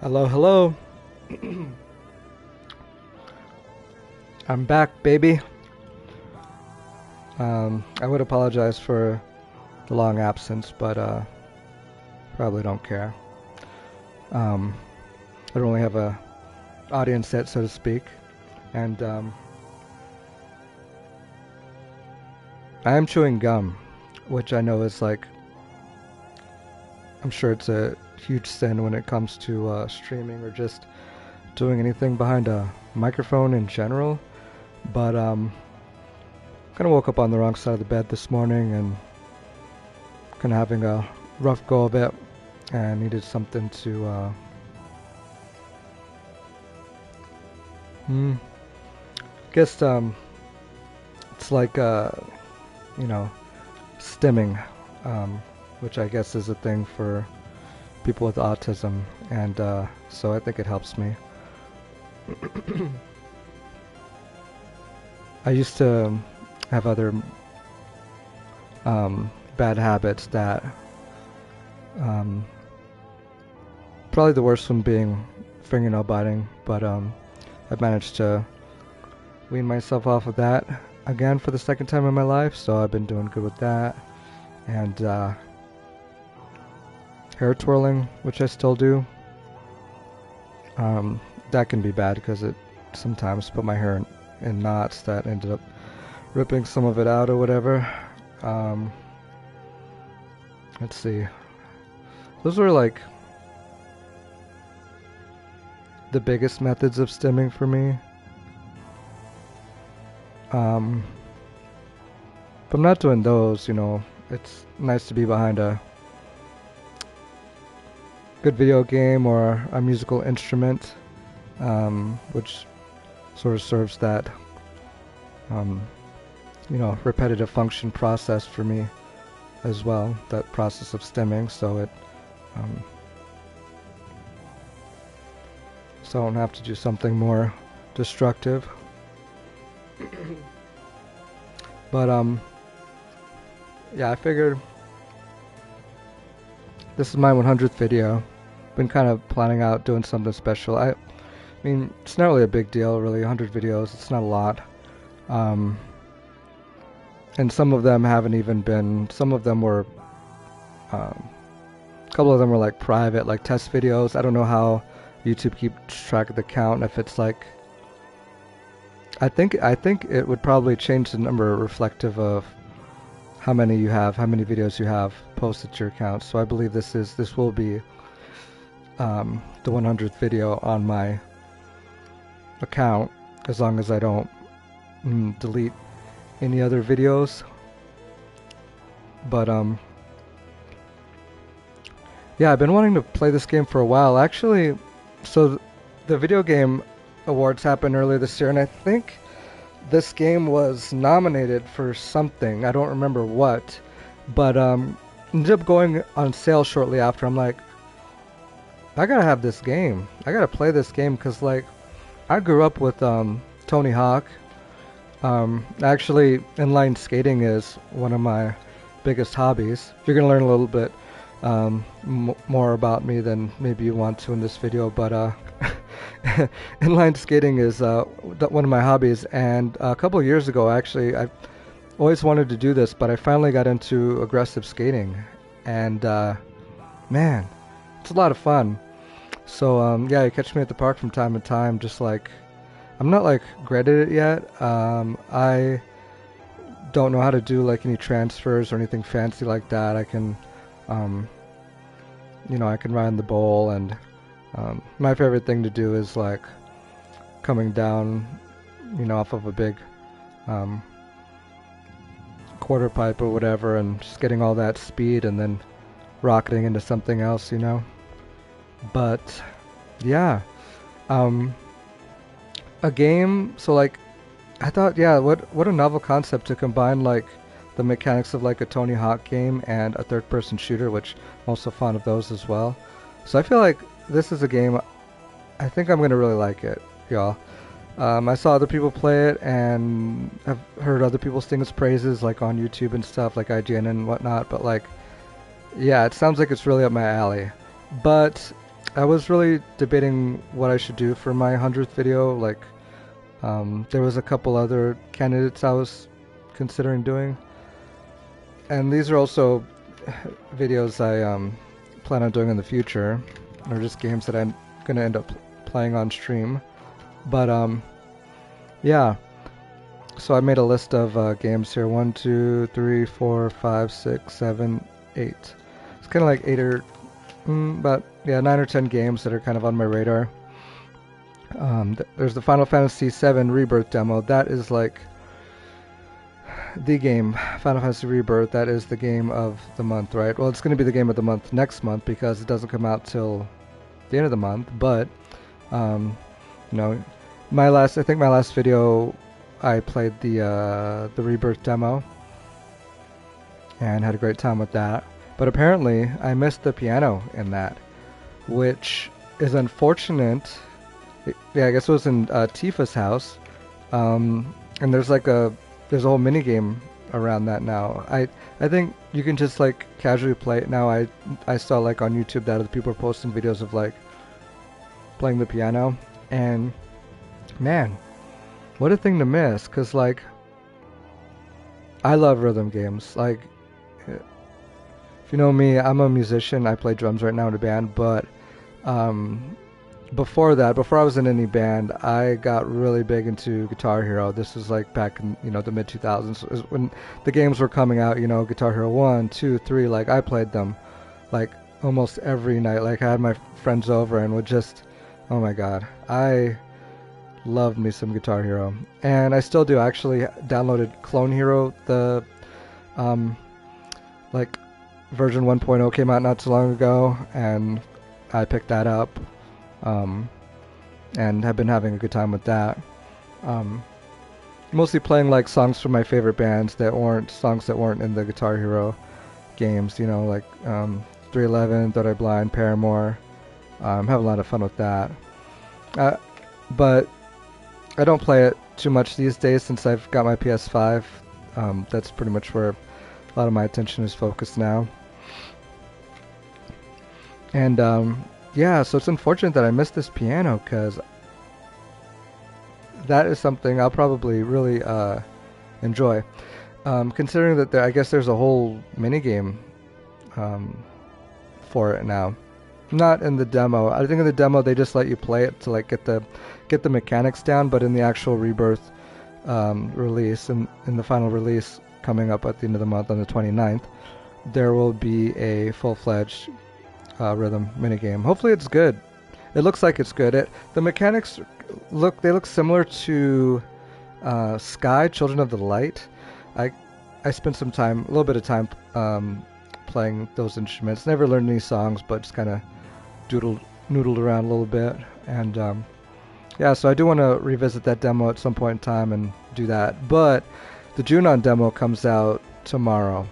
Hello, hello. I'm back, baby. I would apologize for the long absence, but probably don't care. Um, I don't really have a audience set, so to speak, and I am chewing gum, which I know is like I'm sure it's a huge sin when it comes to streaming or just doing anything behind a microphone in general. But kind of woke up on the wrong side of the bed this morning and kind of having a rough go of it, and needed something to hmm, guess it's like you know stimming, which I guess is a thing for people with autism, and so I think it helps me. I used to have other bad habits that um, probably the worst one being fingernail biting, but I've managed to wean myself off of that again for the second time in my life, so I've been doing good with that. And hair twirling, which I still do. That can be bad because it sometimes put my hair in knots that ended up ripping some of it out or whatever. Um, let's see. Those were like the biggest methods of stimming for me. Um, if I'm not doing those, it's nice to be behind a good video game or a musical instrument, which sort of serves that, um, repetitive function process for me as well, that process of stimming, um, so I don't have to do something more destructive. But yeah, I figured this is my 100th video. Been kind of planning out doing something special. I mean, it's not really a big deal, really. 100 videos, it's not a lot. Um, and some of them haven't even been. Some of them were. A couple of them were like private, like test videos. I don't know how YouTube keeps track of the count. If it's like, I think it would probably change the number reflective of how many you have, how many videos you have posted to your account. So I believe this will be the 100th video on my account, as long as I don't delete any other videos. But yeah, I've been wanting to play this game for a while. Actually, so the video game awards happened earlier this year, and I think this game was nominated for something. I don't remember what, but ended up going on sale shortly after. I'm like, I gotta have this game. I gotta play this game because, like, I grew up with Tony Hawk. Actually, inline skating is one of my biggest hobbies. You're gonna learn a little bit more about me than maybe you want to in this video, but inline skating is one of my hobbies, and a couple of years ago, actually, I always wanted to do this, but I finally got into aggressive skating, and man, it's a lot of fun. So yeah, you catch me at the park from time to time, just like I'm not like great at it yet. I don't know how to do like any transfers or anything fancy like that. I can um, I can ride in the bowl, and my favorite thing to do is like coming down, off of a big um, quarter pipe or whatever, and just getting all that speed and then rocketing into something else. But yeah, um, a game. So like, I thought, yeah, what a novel concept to combine like the mechanics of like a Tony Hawk game and a third-person shooter, which I'm also fond of those as well. So I feel like this is a game. I think I'm gonna really like it, y'all. I saw other people play it, and I've heard other people sing its praises, like on YouTube and stuff, like IGN and whatnot. But like, yeah, it sounds like it's really up my alley. But I was really debating what I should do for my 100th video. Like, there was a couple other candidates I was considering doing, and these are also videos I plan on doing in the future. They're just games that I'm gonna end up playing on stream. But yeah. So I made a list of games here. 1, 2, 3, 4, 5, 6, 7, 8. It's kind of like 8 or about 9 or 10 games that are kind of on my radar. There's the Final Fantasy VII Rebirth demo. That is like the game, Final Fantasy Rebirth. That is the game of the month, right? Well, it's going to be the game of the month next month because it doesn't come out till the end of the month. But you know, I think my last video, I played the Rebirth demo and had a great time with that. But apparently, I missed the piano in that, which is unfortunate. Yeah, I guess it was in Tifa's house, and there's a whole mini game around that now. I think you can just like casually play it now. I saw like on YouTube that other people are posting videos of like playing the piano, and man, what a thing to miss. 'Cause like I love rhythm games. Like, if you know me, I'm a musician. I play drums right now in a band, but before I was in any band, I got really big into Guitar Hero. This was like back in, the mid 2000s when the games were coming out, Guitar Hero 1, 2, 3, like I played them like almost every night. Like I had my friends over and would just, oh my god, I loved me some Guitar Hero. And I still do. I actually downloaded Clone Hero, the like version 1.0 came out not too long ago, and I picked that up. And have been having a good time with that. Mostly playing like songs from my favorite bands that weren't in the Guitar Hero games, like 311, Third Eye Blind, Paramore. Have a lot of fun with that. But I don't play it too much these days since I've got my PS5. That's pretty much where a lot of my attention is focused now. And yeah, so it's unfortunate that I missed this piano, because that is something I'll probably really enjoy. Considering that I guess there's a whole minigame for it now. Not in the demo. I think in the demo they just let you play it to like get the mechanics down, but in the actual Rebirth release, and in the final release coming up at the end of the month on the 29th, there will be a full-fledged rhythm minigame. Hopefully it's good. It looks like it's good. The mechanics look similar to Sky, Children of the Light. I spent a little bit of time playing those instruments. Never learned any songs, but just kind of noodled around a little bit. And yeah, so I do want to revisit that demo at some point in time and do that. But the Junon demo comes out tomorrow.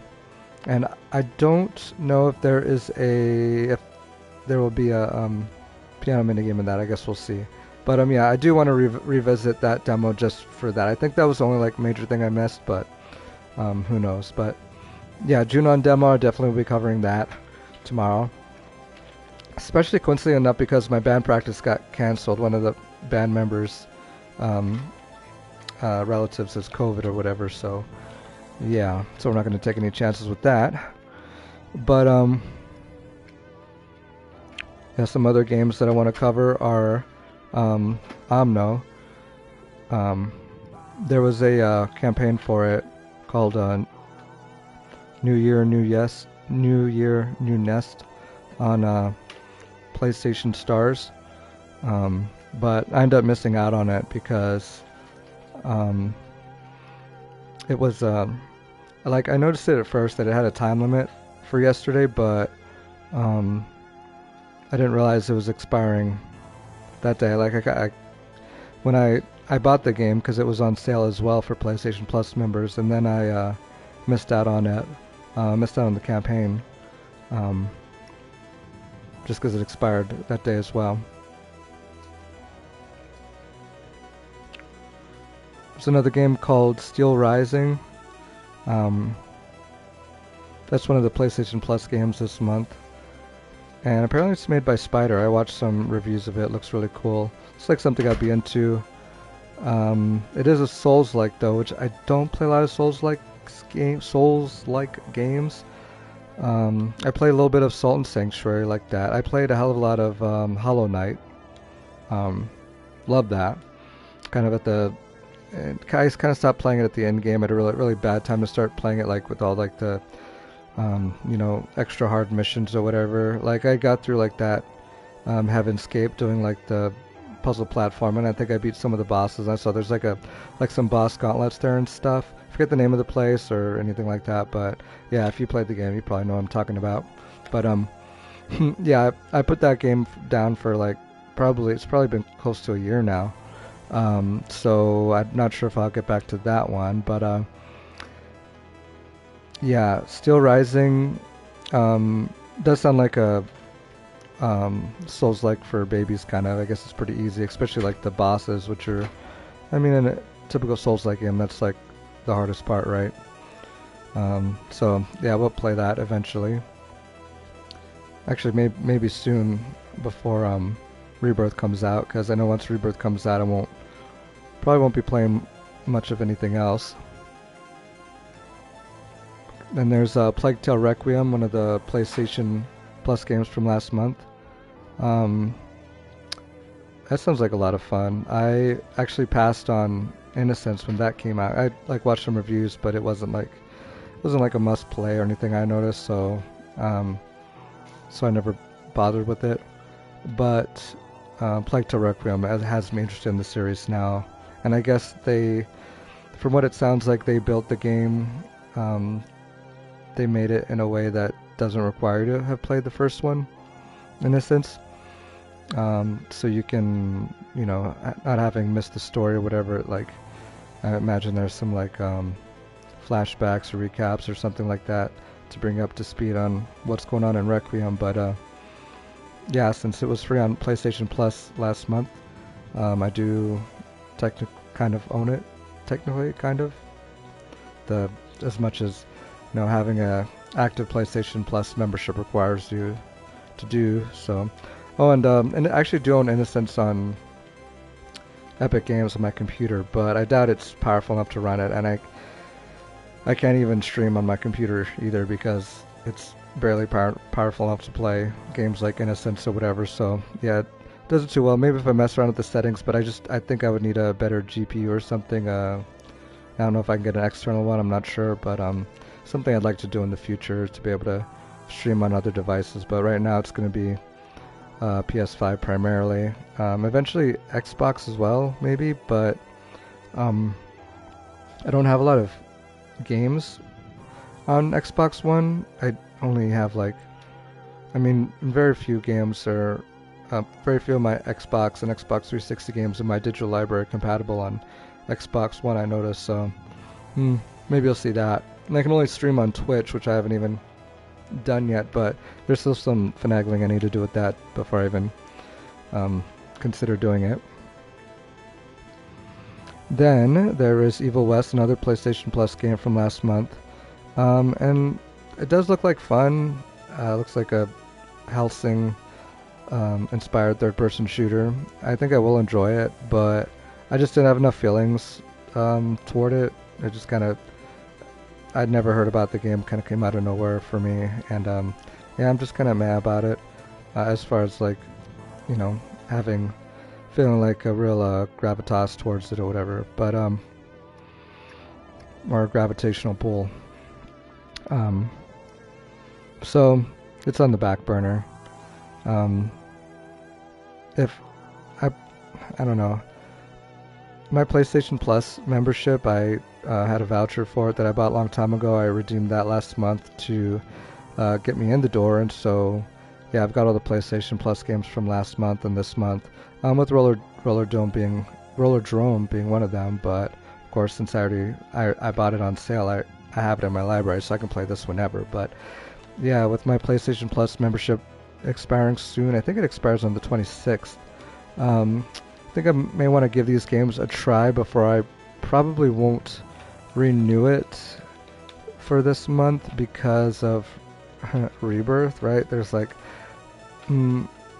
And I don't know if there will be a piano minigame in that. I guess we'll see. But yeah, I do want to revisit that demo just for that. I think that was the only like major thing I missed, but who knows. But yeah, Junon demo, I definitely will be covering that tomorrow. Especially coincidentally enough, because my band practice got canceled. One of the band members' relatives has COVID or whatever, so yeah, so we're not going to take any chances with that. But yeah, some other games that I want to cover are Omno. There was a campaign for it called New Year, New Nest on PlayStation Stars, but I ended up missing out on it because it was like I noticed it at first that it had a time limit for yesterday, but I didn't realize it was expiring that day. Like when I bought the game because it was on sale as well for PlayStation Plus members, and then I missed out on it. Missed out on the campaign just because it expired that day as well. There's another game called Steel Rising. That's one of the PlayStation Plus games this month. and apparently it's made by Spider. I watched some reviews of it. It looks really cool. It's like something I'd be into. It is a Souls-like though, which I don't play a lot of Souls-like games. I play a little bit of Salt and Sanctuary like that. I played a hell of a lot of Hollow Knight. Love that. Kind of at the, I kind of stopped playing it at the end game at a really bad time to start playing it like with all like the, extra hard missions or whatever. Like I got through like that, Heaven's Gate doing like the puzzle platform, and I think I beat some of the bosses. I saw there's like some boss gauntlets there and stuff. Forget the name of the place or anything like that, but yeah, if you played the game, you probably know what I'm talking about. But yeah, I put that game down for like it's probably been close to a year now. So I'm not sure if I'll get back to that one, but yeah, Steel Rising does sound like a Souls-like for babies, kind of. I guess it's pretty easy, especially like the bosses, which are, I mean, in a typical Souls-like game, that's like the hardest part, right? So yeah, we'll play that eventually. Actually, maybe soon before Rebirth comes out, because I know once Rebirth comes out, I probably won't be playing much of anything else. Then there's Plague Tale Requiem, one of the PlayStation Plus games from last month. That sounds like a lot of fun. I actually passed on Innocence when that came out. I like watched some reviews, but it wasn't like a must play or anything I noticed, so I never bothered with it. But Plague Tale Requiem has me interested in the series now, and I guess from what it sounds like, they built the game. They made it in a way that doesn't require you to have played the first one, in a sense. So you can, not having missed the story or whatever, like, I imagine there's some, like, flashbacks or recaps or something like that to bring you up to speed on what's going on in Requiem, but, yeah, since it was free on PlayStation Plus last month, I do kind of own it, technically, kind of, as much as, having a active PlayStation Plus membership requires you to do, so. Oh, and I actually do own Innocence on Epic Games on my computer, but I doubt it's powerful enough to run it, and I can't even stream on my computer either because it's barely powerful enough to play games like Innocence or whatever. So yeah, it does it too well. Maybe if I mess around with the settings, but I think I would need a better GPU or something. I don't know if I can get an external one. I'm not sure, but something I'd like to do in the future to be able to stream on other devices. But right now it's going to be PS5 primarily. Eventually Xbox as well, maybe, but I don't have a lot of games on Xbox One. I only have very few games are very few of my Xbox and Xbox 360 games in my digital library compatible on Xbox One, I noticed, so maybe you'll see that. And I can only stream on Twitch, which I haven't even done yet, but there's still some finagling I need to do with that before I even consider doing it. Then there is Evil West, another PlayStation Plus game from last month, and it does look like fun. Looks like a Hellsing inspired third-person shooter. I think I will enjoy it, but I just didn't have enough feelings toward it. It just I'd never heard about the game, kind of came out of nowhere for me, and yeah, I'm just kind of mad about it, as far as like, feeling like a real gravitas towards it or whatever, but or gravitational pull. So it's on the back burner. If I don't know, my PlayStation Plus membership, I had a voucher for it that I bought a long time ago. I redeemed that last month to get me in the door, and so yeah, I've got all the PlayStation Plus games from last month and this month, with Rollerdrome being one of them. But of course, since I bought it on sale, I have it in my library, so I can play this whenever. But yeah, with my PlayStation Plus membership expiring soon, I think it expires on the 26th. I think I may want to give these games a try before I probably won't renew it for this month because of Rebirth, right? There's like,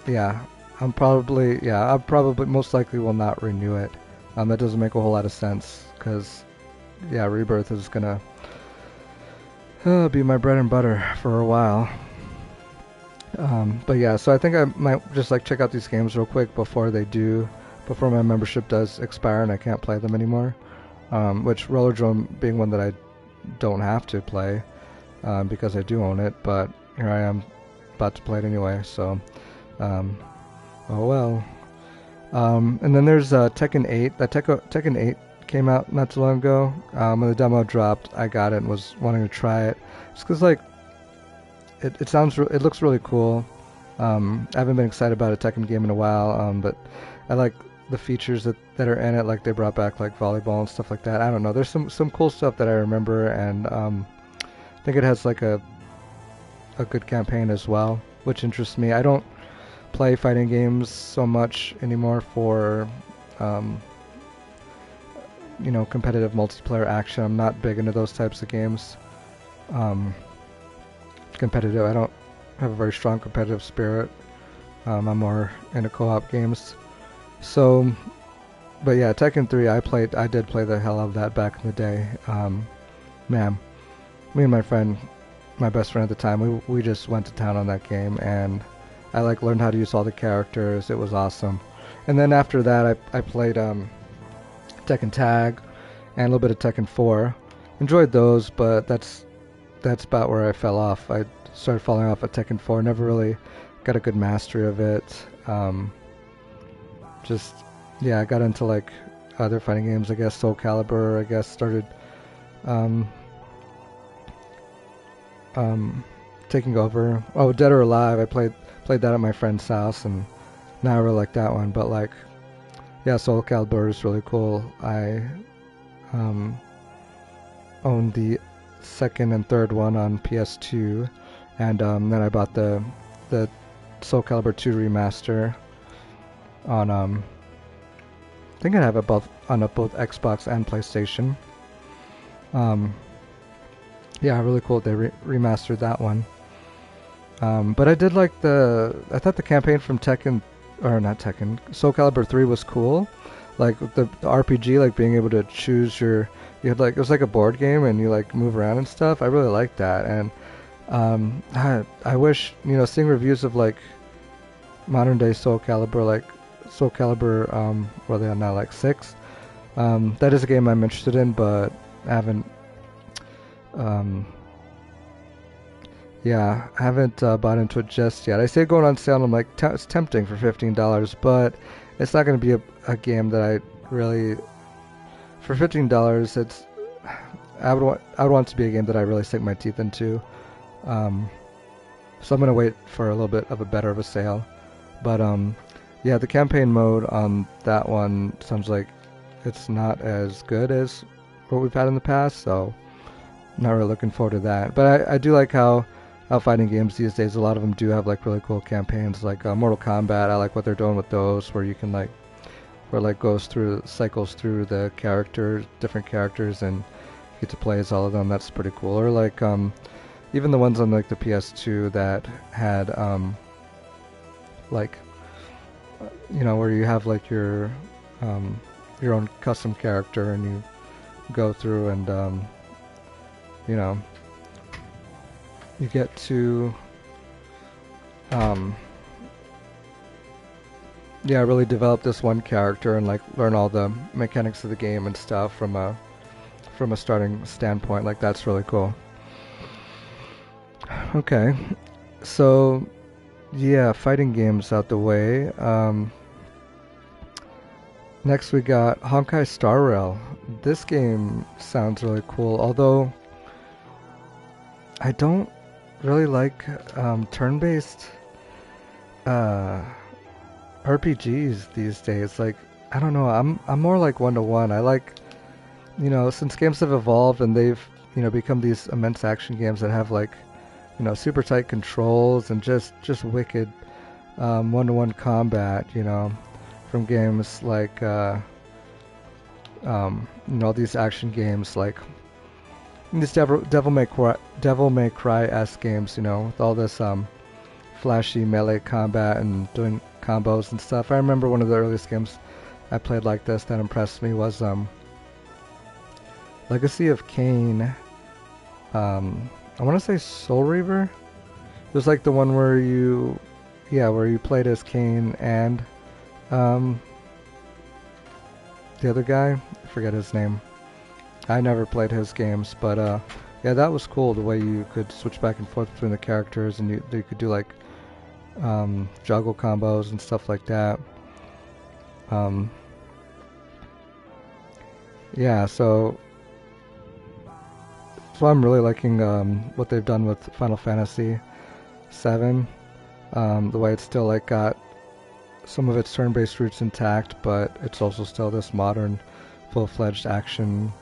Yeah, I probably most likely will not renew it. That doesn't make a whole lot of sense because yeah, Rebirth is gonna be my bread and butter for a while. But yeah, so I think I might just like check out these games real quick before my membership does expire and I can't play them anymore. Which Rollerdrome being one that I don't have to play because I do own it, but here I am about to play it anyway. So, oh well. And then there's Tekken 8. Tekken 8 came out not too long ago. When the demo dropped, I got it and was wanting to try it. Just because like it looks really cool. I haven't been excited about a Tekken game in a while, but I like the features that are in it. Like they brought back like volleyball and stuff like that. I don't know. There's some cool stuff that I remember, and I think it has like a good campaign as well, which interests me. I don't play fighting games so much anymore for competitive multiplayer action. I'm not big into those types of games. Competitive. I don't have a very strong competitive spirit. I'm more into co-op games. So, but yeah, Tekken 3, I did play the hell out of that back in the day. Man, me and my best friend at the time, we just went to town on that game, and I like learned how to use all the characters. It was awesome. And then after that, I played Tekken Tag and a little bit of Tekken 4. Enjoyed those, but that's about where I fell off. I started falling off at Tekken 4. Never really got a good mastery of it. I got into like other fighting games. I guess Soul Calibur. I guess started taking over. Oh, Dead or Alive. I played that at my friend's house, and now I really like that one. But like, yeah, Soul Calibur is really cool. I owned the second and third one on PS2, and then I bought the Soul Calibur 2 remaster on I think I have it both on both Xbox and PlayStation. Yeah, really cool. They remastered that one. But I did like I thought the campaign from Soul Calibur 3 was cool. Like the RPG, like being able to choose you had like, it was like a board game and you like move around and stuff. I really liked that. And I wish, seeing reviews of like modern day Soul Calibur, like Soul Calibur, where they are now, like 6. That is a game I'm interested in, but I haven't bought into it just yet. I see it going on sale, and I'm like, it's tempting for $15, but it's not going to be a game that I really, for $15, I would want it to be a game that I really sink my teeth into. So I'm going to wait for a little bit of a sale. But yeah, the campaign mode on that one sounds like it's not as good as what we've had in the past, so I'm not really looking forward to that. But I do like how fighting games these days, a lot of them do have like really cool campaigns, like Mortal Kombat. I like what they're doing with those, where you can cycles through the different characters, and you get to play as all of them. That's pretty cool. Or like even the ones on like the PS2 that had where you have like your own custom character, and you go through and you get to really develop this one character and like learn all the mechanics of the game and stuff from a starting standpoint. Like, that's really cool. Okay, so yeah, fighting games out the way. Next we got Honkai Star Rail. This game sounds really cool, although I don't really like turn-based RPGs these days. Like, I don't know, I'm more like one-to-one. I like, since games have evolved and they've become these immense action games that have like super tight controls and just wicked one-to-one combat, from games like these action games like these Devil May Cry-esque games, with all this flashy melee combat and doing combos and stuff. I remember one of the earliest games I played like this that impressed me was Legacy of Kain. I want to say Soul Reaver. It was like the one where you played as Kain and the other guy. I forget his name. I never played his games, but yeah, that was cool. The way you could switch back and forth between the characters, and you could do like juggle combos and stuff like that. Yeah, so I'm really liking what they've done with Final Fantasy VII. The way it's still like got some of its turn-based roots intact, but it's also still this modern, full-fledged action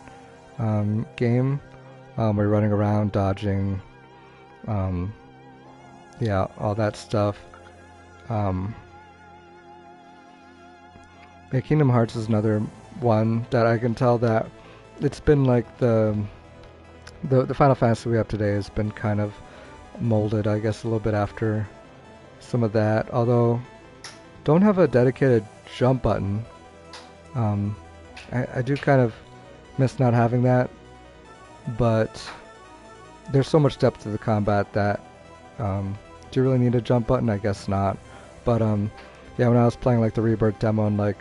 game. We're running around, dodging, yeah, all that stuff. Yeah, Kingdom Hearts is another one that I can tell that it's been like the Final Fantasy we have today has been kind of molded, I guess, a little bit after some of that. Although, don't have a dedicated jump button. I do kind of miss not having that, but there's so much depth to the combat that do you really need a jump button? I guess not. But yeah, when I was playing like the Rebirth demo and like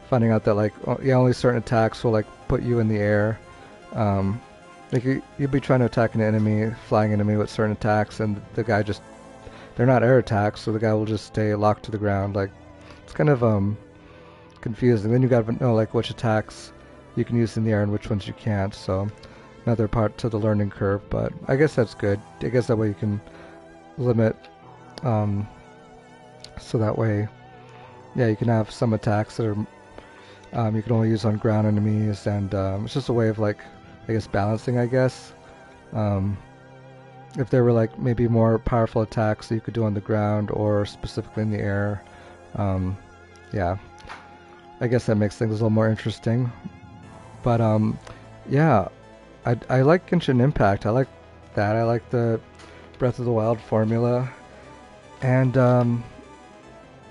finding out that like yeah, only certain attacks will like put you in the air. Like you'd be trying to attack an enemy, flying enemy with certain attacks, and the guy just, they're not air attacks, so the guy will just stay locked to the ground. Like, it's kind of confusing. Then you gotta know like which attacks you can use in the air and which ones you can't. So another part to the learning curve, but I guess that's good. I guess that way you can limit, so that way, yeah, you can have some attacks that are you can only use on ground enemies, and it's just a way of like, I guess, balancing, I guess. If there were like maybe more powerful attacks that you could do on the ground or specifically in the air, yeah, I guess that makes things a little more interesting. But yeah, I like Genshin Impact. I like that. I like the Breath of the Wild formula, and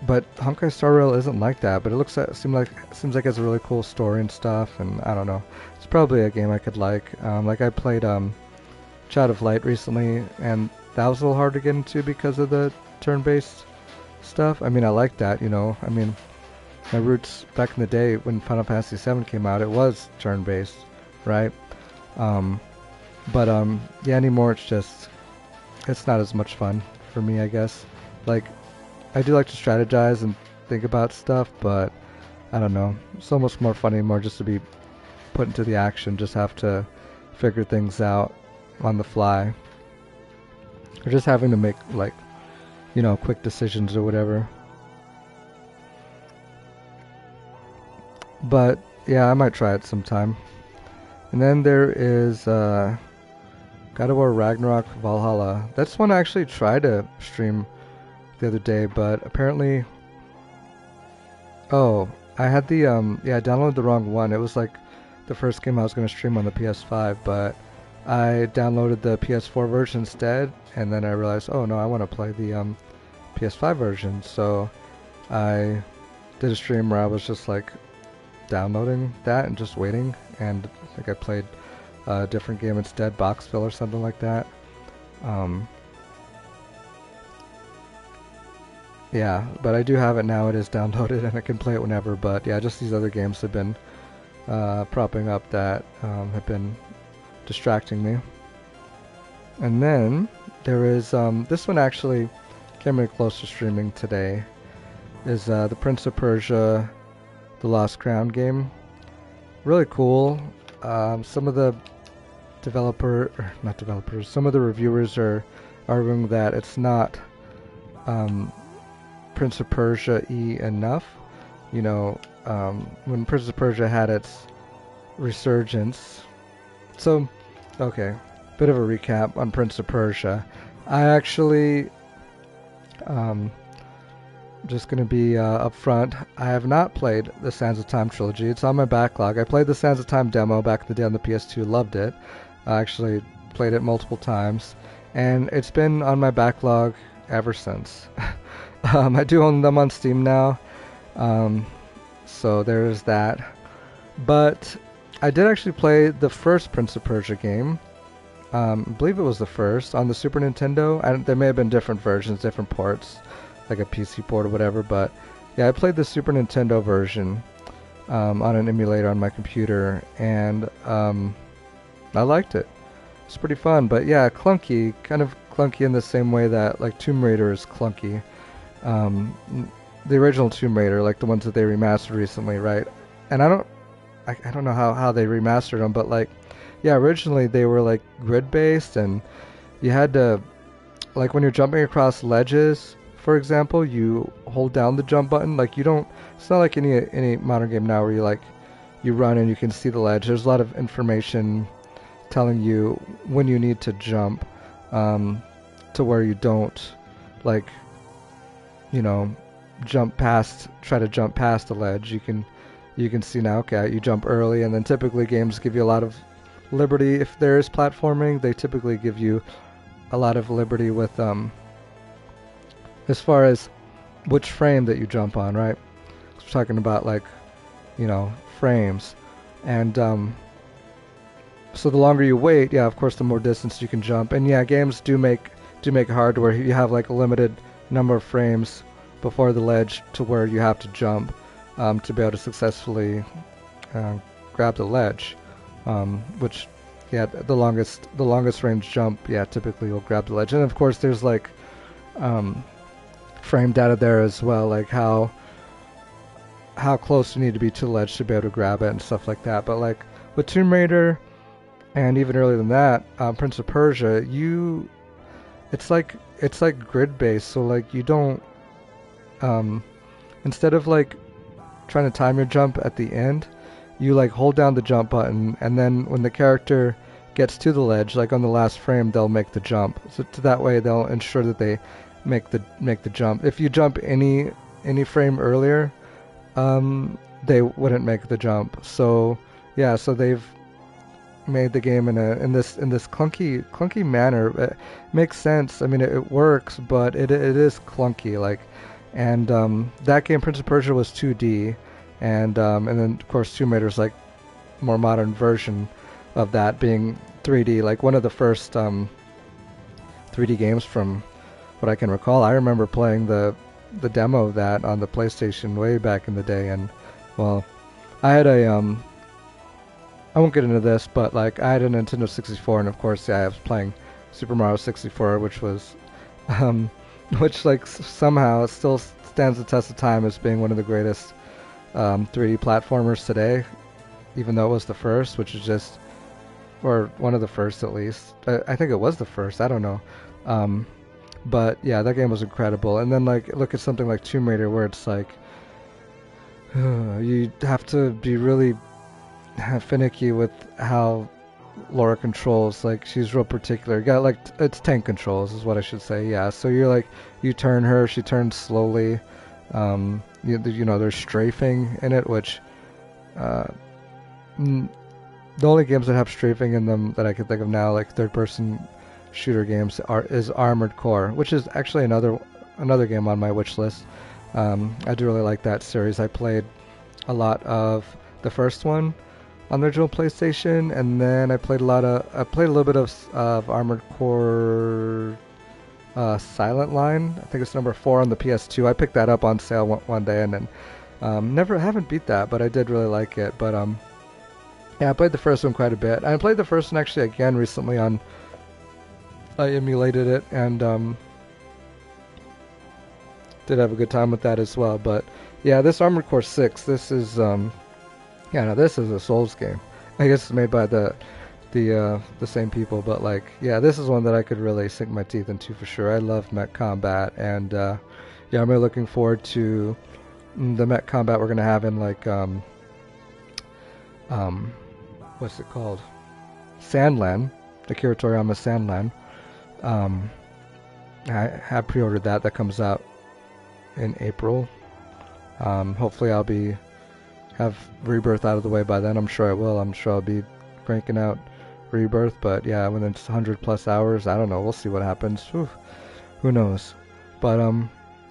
but Honkai Star Rail isn't like that. But it seems like it has a really cool story and stuff. And I don't know. It's probably a game I could like. Like I played Child of Light recently, and that was a little hard to get into because of the turn-based stuff. I mean, I like that, you know. I mean, my roots back in the day when Final Fantasy VII came out, it was turn-based, right? But yeah, anymore it's not as much fun for me, I guess. Like, I do like to strategize and think about stuff, but I don't know. It's almost more funny, more just to be put into the action, just have to figure things out on the fly, or just having to make, like, you know, quick decisions or whatever. But yeah, I might try it sometime. And then there is God of War Ragnarok Valhalla. That's one I actually tried to stream the other day, but apparently, oh, I had the yeah, I downloaded the wrong one. It was like the first game I was going to stream on the PS5, but I downloaded the PS4 version instead, and then I realized, oh no, I want to play the PS5 version. So I did a stream where I was just like downloading that and just waiting, and I think I played a different game instead, Boxville or something like that. Yeah, but I do have it now. It is downloaded and I can play it whenever. But yeah, just these other games have been propping up that have been distracting me. And then there is this one actually came really close to streaming today. Is the Prince of Persia: The Lost Crown game. Really cool. Some of the some of the reviewers are arguing that it's not Prince of Persia-y enough. You know, when Prince of Persia had its resurgence. So, okay, bit of a recap on Prince of Persia. I actually, just gonna be upfront, I have not played the Sands of Time trilogy. It's on my backlog. I played the Sands of Time demo back in the day on the PS2, loved it. I actually played it multiple times, and it's been on my backlog ever since. I do own them on Steam now, so there's that. But I did actually play the first Prince of Persia game. I believe it was the first on the Super Nintendo. There may have been different versions, different ports, like a PC port or whatever. But yeah, I played the Super Nintendo version on an emulator on my computer, and I liked it. It's pretty fun, but yeah, clunky, kind of clunky in the same way that like Tomb Raider is clunky. The original Tomb Raider, like the ones that they remastered recently, right? And I don't know how they remastered them, but like, yeah, originally they were like grid based, and you had to, like when you're jumping across ledges, for example, you hold down the jump button. Like you don't, it's not like any modern game now where you run and you can see the ledge. There's a lot of information telling you when you need to jump, to where you don't, like, you know, try to jump past the ledge. You can see now, okay, you jump early, and then typically games give you a lot of liberty. If there is platforming, they typically give you a lot of liberty with as far as which frame that you jump on, right? So we're talking about like, you know, frames, and so the longer you wait, yeah, of course, the more distance you can jump. And yeah, games do make it hard where you have like a limited number of frames before the ledge to where you have to jump to be able to successfully grab the ledge. Which, yeah, the longest range jump, yeah, typically will grab the ledge. And of course, there's like frame data there as well, like how close you need to be to the ledge to be able to grab it and stuff like that. But like with Tomb Raider, and even earlier than that, Prince of Persia, it's like grid based. So like you don't, instead of like trying to time your jump at the end, you like hold down the jump button, and then when the character gets to the ledge, like on the last frame, they'll make the jump. So to that way, they'll ensure that they make the jump. If you jump any frame earlier, they wouldn't make the jump. So yeah, so they've made the game in this clunky manner. It makes sense. I mean, it works, but it is clunky. Like, and that game, Prince of Persia, was 2D, and then of course Tomb Raider's like more modern version of that being 3D. Like one of the first 3D games from what I can recall. I remember playing the demo of that on the PlayStation way back in the day, and well, I had a I won't get into this, but like I had a Nintendo 64, and of course, yeah, I was playing Super Mario 64, which was, which like somehow still stands the test of time as being one of the greatest 3D platformers today, even though it was the first, which is just, or one of the first at least. I think it was the first. I don't know, but yeah, that game was incredible. And then like look at something like Tomb Raider, where it's like you have to be really finicky with how Laura controls. Like she's real particular. You got like it's tank controls is what I should say. Yeah, so you're like, you turn her, she turns slowly. You know, there's strafing in it, which the only games that have strafing in them that I can think of now, like third-person shooter games, is Armored Core, which is actually another game on my wish list. I do really like that series. I played a lot of the first one on the original PlayStation, and then I played a little bit of Armored Core Silent Line. I think it's number 4 on the PS2. I picked that up on sale one day, and then haven't beat that, but I did really like it. But yeah, I played the first one quite a bit. I played the first one actually again recently on. I emulated it, and did have a good time with that as well. But yeah, this Armored Core 6, this is yeah, no, this is a Souls game. I guess it's made by the same people, but like, yeah, this is one that I could really sink my teeth into for sure. I love mech combat, and yeah, I'm really looking forward to the mech combat we're gonna have in like what's it called? Sandland, Akira Toriyama's Sandland. I have pre-ordered that. That comes out in April. Hopefully I'll have Rebirth out of the way by then. I'm sure I will. I'm sure I'll be cranking out Rebirth, but yeah, when it's 100 plus hours, I don't know. We'll see what happens. Whew. Who knows? But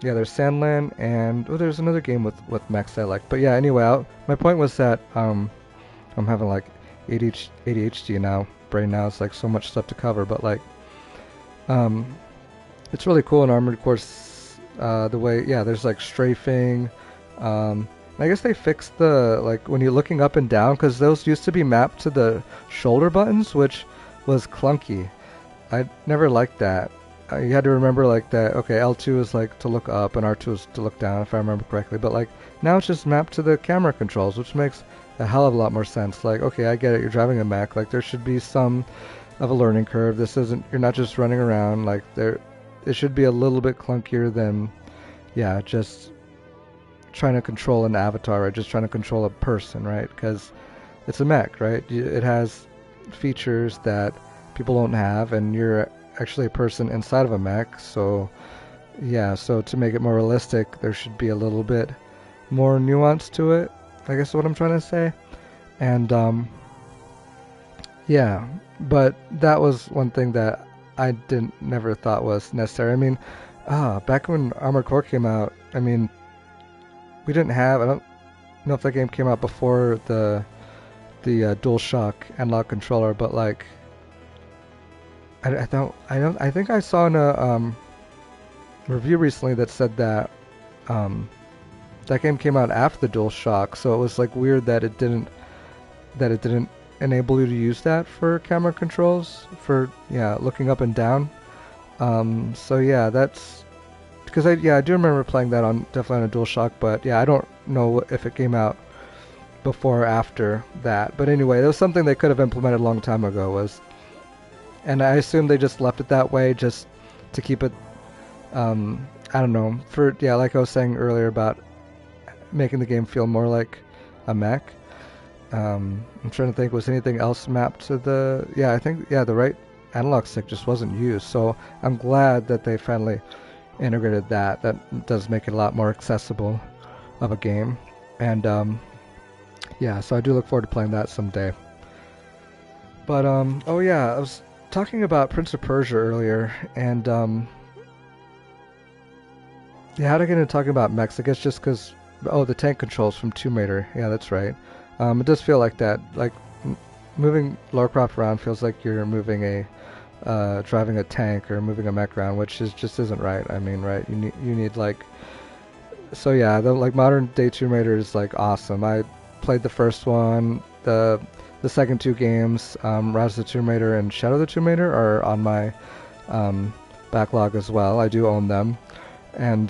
yeah, there's Sandland, and oh, there's another game with mechs I like. But yeah, anyway, my point was that I'm having like ADHD now, brain now. It's like so much stuff to cover, but like um, it's really cool in Armored Core. The way, yeah, there's like strafing. I guess they fixed the like when you're looking up and down, because those used to be mapped to the shoulder buttons, which was clunky. I never liked that. You had to remember like that. Okay, L2 is like to look up and R2 is to look down, if I remember correctly. But like now it's just mapped to the camera controls, which makes a hell of a lot more sense. Like, okay, I get it. You're driving a mech. Like there should be some of a learning curve. This isn't. You're not just running around. Like there, it should be a little bit clunkier than, yeah, just trying to control an avatar or just trying to control a person, right? Because it's a mech, right? It has features that people don't have, and you're actually a person inside of a mech. So yeah, so to make it more realistic, there should be a little bit more nuance to it, I guess is what I'm trying to say. And yeah, but that was one thing that I never thought was necessary. I mean, back when Armored Core came out, I mean, we didn't have, I don't know if that game came out before the DualShock analog controller, but like I think I saw in a review recently that said that that game came out after the DualShock, so it was like weird that it didn't enable you to use that for camera controls for, yeah, looking up and down. So yeah, that's because I do remember playing that on definitely on a DualShock, but yeah, I don't know if it came out before or after that. But anyway, that was something they could have implemented a long time ago, and I assume they just left it that way just to keep it, I don't know, for, yeah, like I was saying earlier about making the game feel more like a mech. I'm trying to think, was anything else mapped to the, yeah, I think, yeah, the right analog stick just wasn't used. So I'm glad that they finally integrated that. That does make it a lot more accessible of a game. And yeah, so I do look forward to playing that someday. But oh yeah, I was talking about Prince of Persia earlier, and yeah, how did I get into talking about mechs? I guess just because, oh, the tank controls from Tomb Raider. Yeah, that's right. It does feel like that. Like moving Lara Croft around feels like you're moving driving a tank or moving a mech around, which just isn't right. I mean, right? You need like, so yeah, the like modern day Tomb Raider is like awesome. I played the first one, the second two games, Rise of the Tomb Raider and Shadow of the Tomb Raider, are on my backlog as well. I do own them, and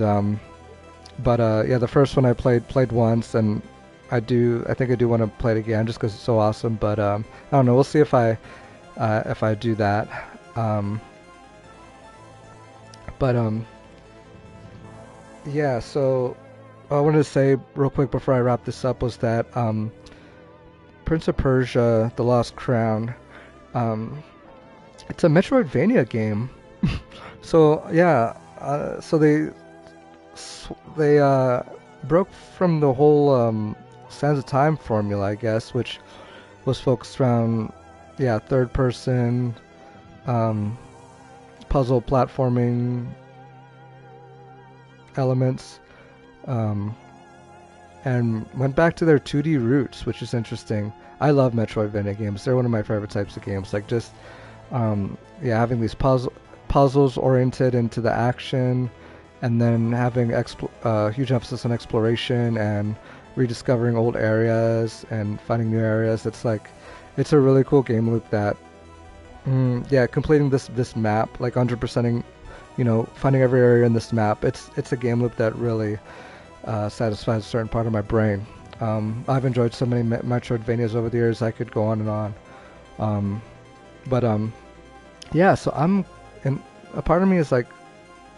but yeah, the first one I played once, and I think I do want to play it again just because it's so awesome. But I don't know. We'll see if I do that. But yeah. So what I wanted to say real quick before I wrap this up was that Prince of Persia: The Lost Crown. It's a Metroidvania game. So yeah. So they broke from the whole Sands of Time formula, I guess, which was focused around, yeah, third person puzzle platforming elements, and went back to their 2D roots, which is interesting. I love Metroidvania games. They're one of my favorite types of games. Like just yeah, having these puzzles oriented into the action, and then having huge emphasis on exploration and rediscovering old areas and finding new areas. It's like, it's a really cool game loop that, yeah, completing this map, like 100%ing, you know, finding every area in this map. It's a game loop that really satisfies a certain part of my brain. I've enjoyed so many Metroidvanias over the years. I could go on and on. But yeah, so and a part of me is like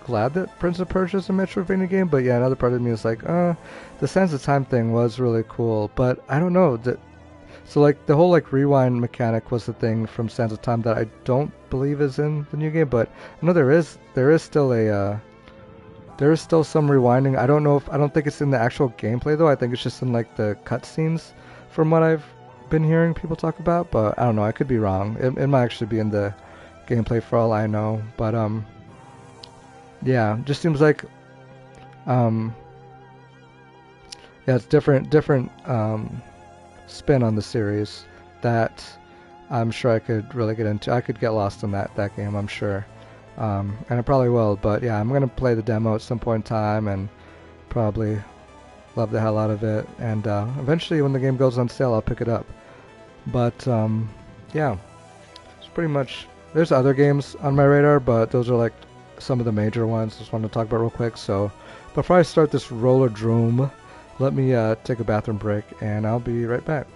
glad that Prince of Persia is a Metroidvania game, but yeah, another part of me is like, the Sands of Time thing was really cool, but I don't know that. So like the whole like rewind mechanic was the thing from Sands of Time that I don't believe is in the new game, but I know there is still some rewinding. I don't think it's in the actual gameplay though. I think it's just in like the cutscenes, from what I've been hearing people talk about. But I don't know. I could be wrong. It might actually be in the gameplay for all I know. But Yeah, just seems like um, yeah, it's different spin on the series that I'm sure I could really get into. I could get lost in that game, I'm sure. And I probably will, but yeah, I'm gonna play the demo at some point in time and probably love the hell out of it. And eventually, when the game goes on sale, I'll pick it up. But yeah, it's pretty much. There's other games on my radar, but those are like some of the major ones. Just wanted to talk about real quick. So before I start this Rollerdrome, let me take a bathroom break, and I'll be right back.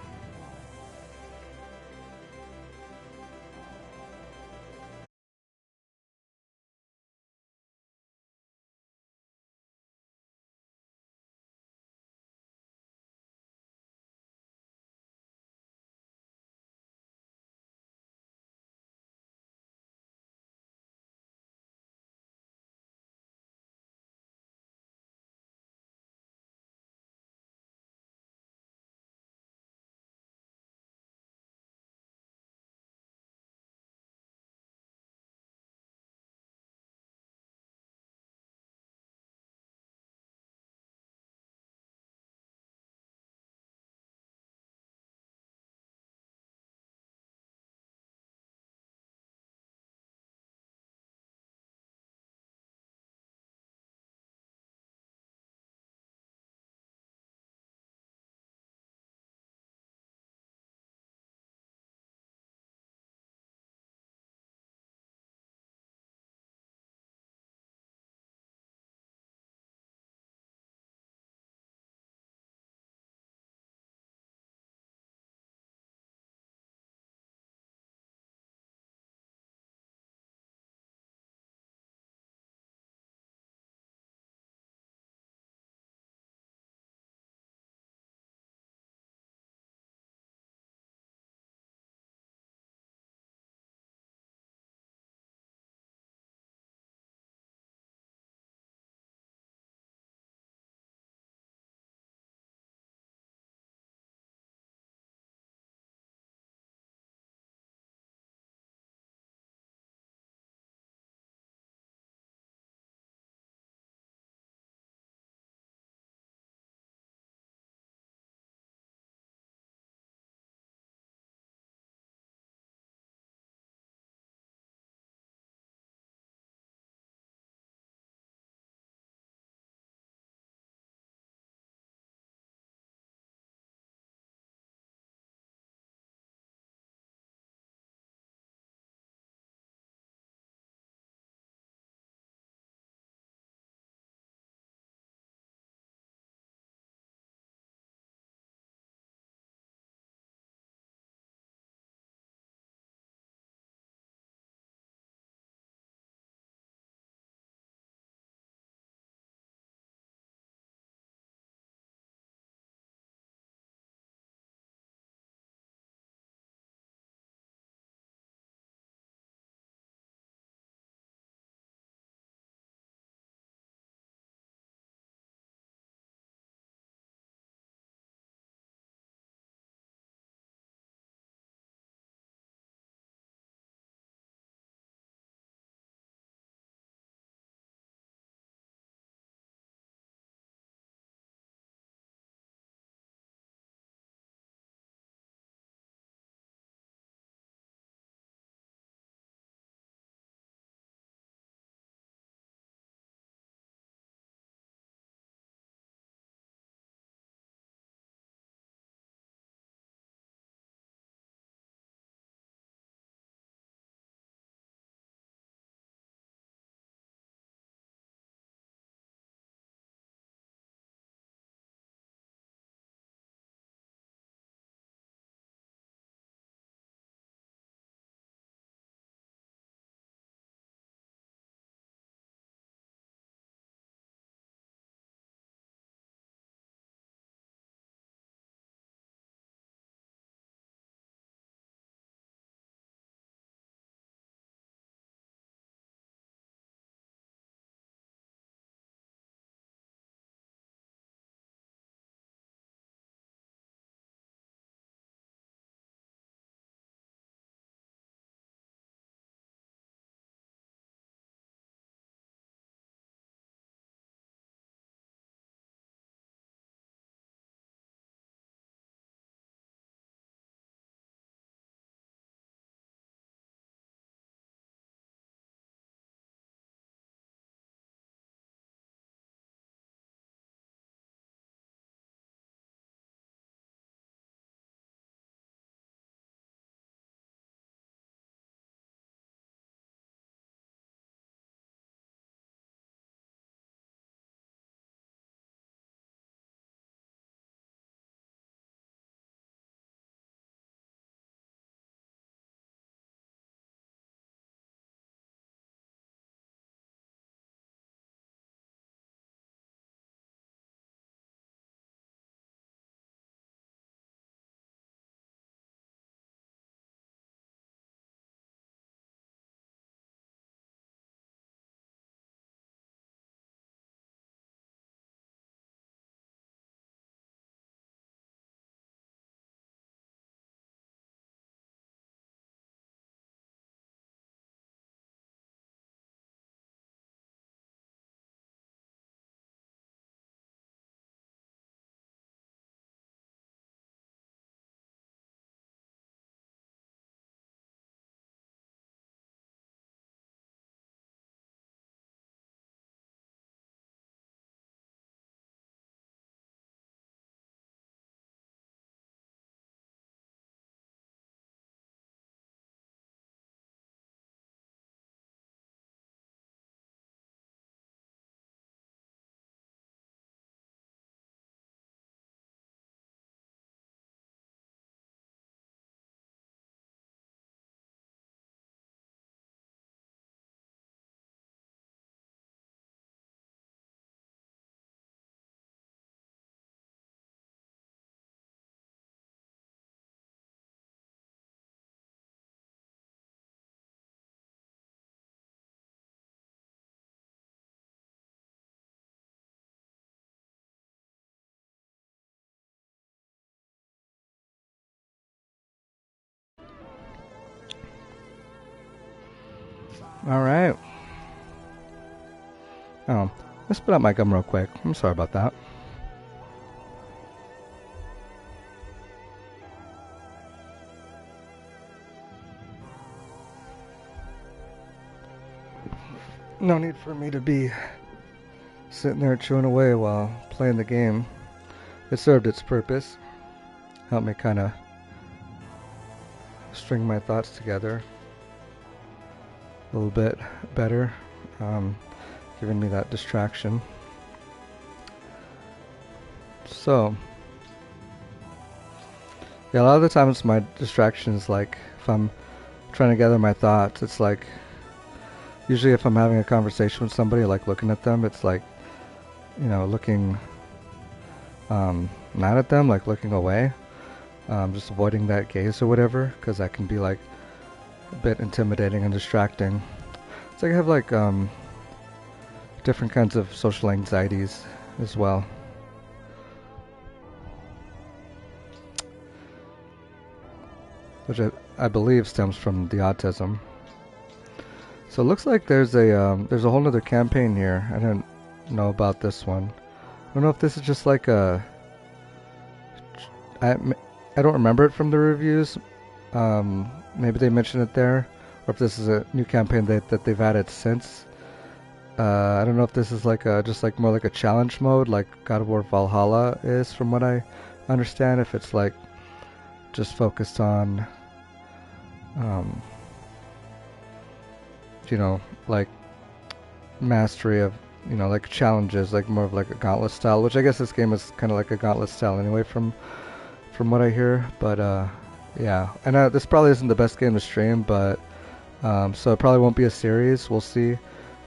Alright. Oh, let's spit out my gum real quick. I'm sorry about that. No need for me to be sitting there chewing away while playing the game. It served its purpose. Helped me kind of string my thoughts together a little bit better, giving me that distraction. So, yeah, a lot of the times my distraction is like if I'm trying to gather my thoughts, it's like usually if I'm having a conversation with somebody, like looking at them, it's like, you know, looking not at them, like looking away, just avoiding that gaze or whatever, because that can be like a bit intimidating and distracting. It's like I have like different kinds of social anxieties as well. Which I believe stems from the autism. So it looks like there's a whole other campaign here. I didn't know about this one. I don't know if this is just like a... I don't remember it from the reviews. Maybe they mentioned it there. Or if this is a new campaign that they've added since. I don't know if this is like just like more like a challenge mode, like God of War Valhalla is, from what I understand. If it's like just focused on, you know, like mastery of, you know, like challenges, like more of like a gauntlet style, which I guess this game is kind of like a gauntlet style anyway, from what I hear. But yeah, and this probably isn't the best game to stream, but so it probably won't be a series. We'll see.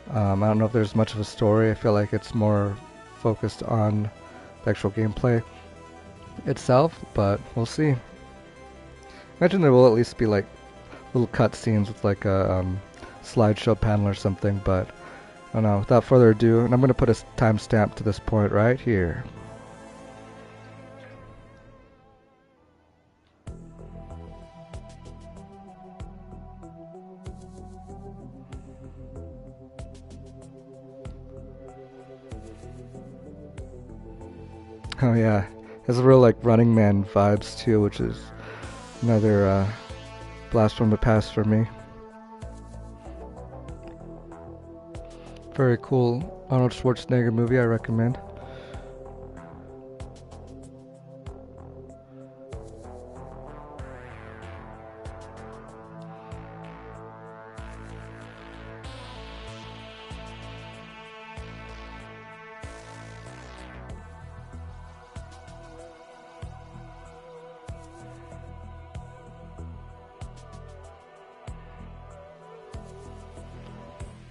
I don't know if there's much of a story. I feel like it's more focused on the actual gameplay itself, but we'll see. Imagine there will at least be like little cutscenes with like a slideshow panel or something, but I don't know. Without further ado, and I'm going to put a timestamp to this point right here. Oh yeah, has a real like Running Man vibes too, which is another blast from the past for me. Very cool Arnold Schwarzenegger movie, I recommend.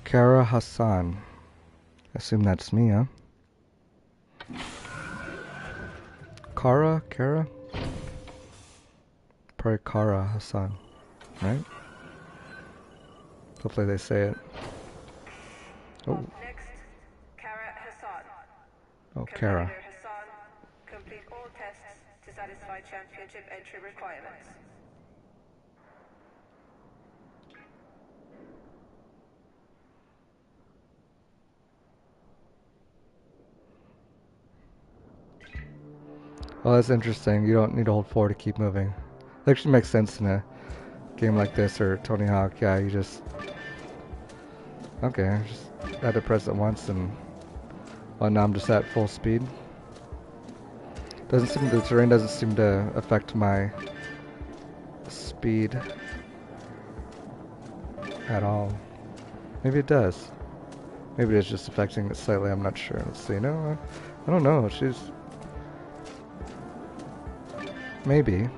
Kara Hassan. I assume that's me, huh? Kara? Probably Kara Hassan, right? Hopefully they say it. Oh. Next, Kara Hassan. Oh, Kara. Hassan, complete all tests to satisfy championship entry requirements. Well, that's interesting. You don't need to hold forward to keep moving. It actually makes sense in a game like this or Tony Hawk. Yeah, you just... Okay, just had to press it once and... Well, now I'm just at full speed. The terrain doesn't seem to affect my speed at all. Maybe it does. Maybe it's just affecting it slightly, I'm not sure. Let's see. No, I don't know. She's... Maybe.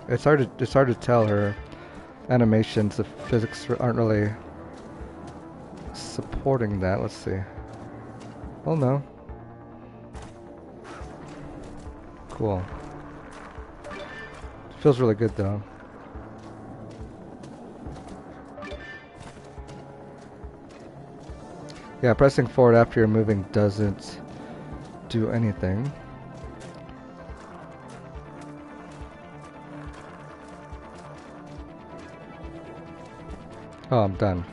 It's hard to tell. Her animations, the physics aren't really supporting that. Let's see. Oh no. Cool. Feels really good though. Yeah, pressing forward after you're moving doesn't do anything. Oh, I'm done.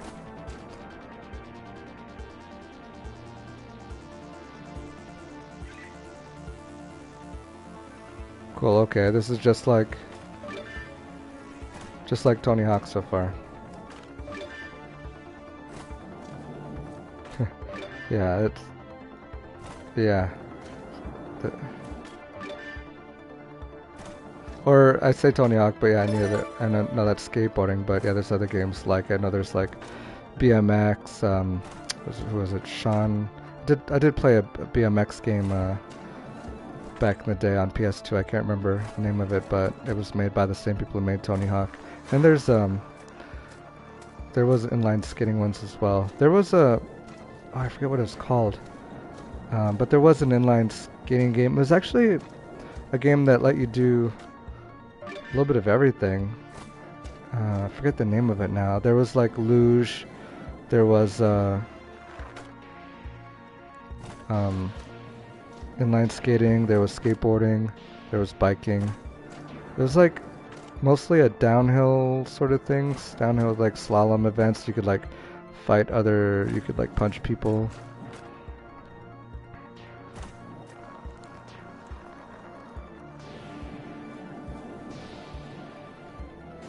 Cool. Okay, this is just like Tony Hawk so far. Yeah, it's yeah. The, or I say Tony Hawk, but yeah, I know that's skateboarding, but yeah, there's other games like I know there's like BMX. Who was it? Sean. I did play a BMX game back in the day on PS2. I can't remember the name of it, but it was made by the same people who made Tony Hawk. And there was inline skating ones as well. There was I forget what it was called, but there was an inline skating game. It was actually a game that let you do a little bit of everything. I forget the name of it now. There was like luge. There was inline skating, there was skateboarding, there was biking. It was like mostly a downhill sort of things. Downhill like slalom events. You could like you could like punch people.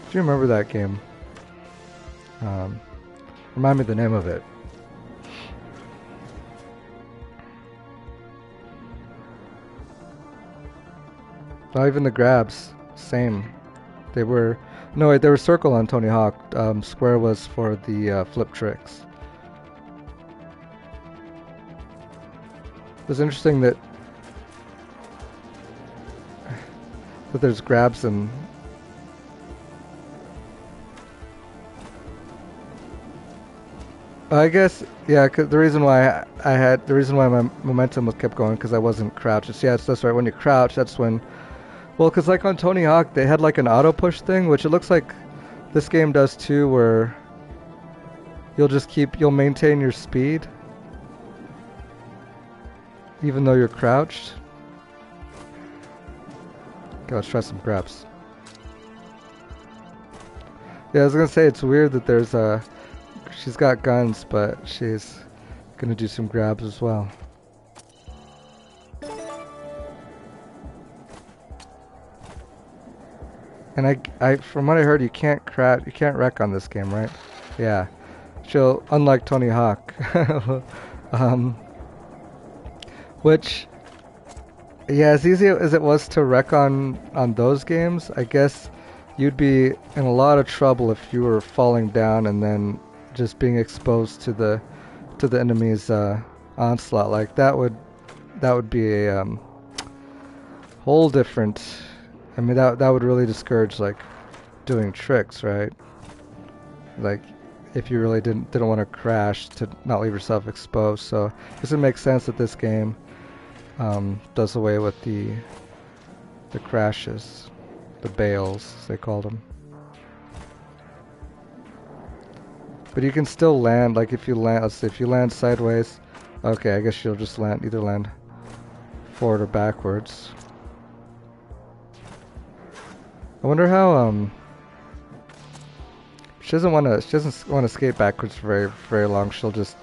Do you remember that game? Remind me the name of it. Not even the grabs, same. They were, no wait, they were circle on Tony Hawk. Square was for the flip tricks. It's interesting that there's grabs and I guess yeah. 'Cause the reason why my momentum was kept going because I wasn't crouched. Yeah, that's right. When you crouch, that's when. Well, because like on Tony Hawk, they had like an auto push thing, which it looks like this game does too, where you'll maintain your speed even though you're crouched. Okay, let's try some grabs. Yeah, I was gonna say it's weird that there's she's got guns, but she's gonna do some grabs as well. And I from what I heard, you can't wreck on this game, right? Yeah. Unlike Tony Hawk, which, yeah, as easy as it was to wreck on those games, I guess you'd be in a lot of trouble if you were falling down and then just being exposed to the enemy's onslaught. Like that would be a whole different. I mean that would really discourage like doing tricks, right? Like if you really didn't want to crash to not leave yourself exposed. So I guess it makes sense that this game does away with the crashes, the bails as they called them. But you can still land, like if you land, let's say if you land sideways, okay, I guess you'll just either land forward or backwards. I wonder how she doesn't want to skate backwards for very long. She'll just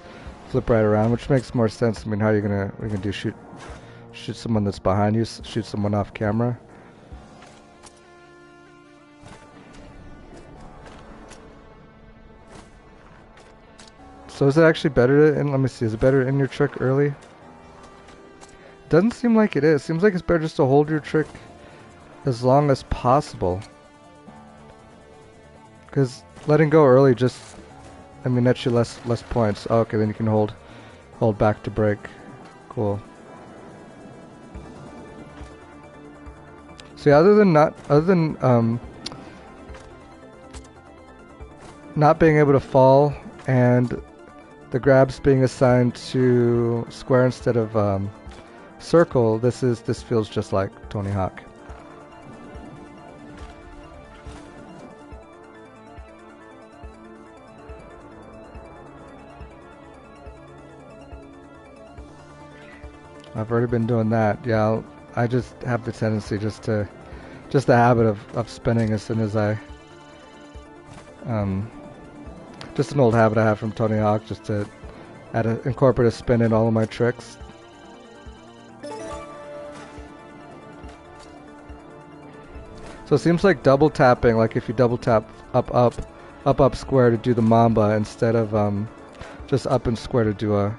flip right around, which makes more sense. I mean, how are you gonna do shoot someone that's behind you, shoot someone off camera? So is it actually better to, let me see, is it better to end your trick early? Doesn't seem like it is. Seems like it's better just to hold your trick as long as possible. Because letting go early just, I mean, nets you less points. Oh, okay, then you can hold back to break. Cool. So yeah, other than not being able to fall and the grabs being assigned to square instead of circle, this feels just like Tony Hawk. I've already been doing that. Yeah, I just have the tendency just the habit of spinning as soon as I just an old habit I have from Tony Hawk, just to incorporate a spin in all of my tricks. So it seems like double tapping, like if you double tap up square to do the mamba instead of just up and square to do a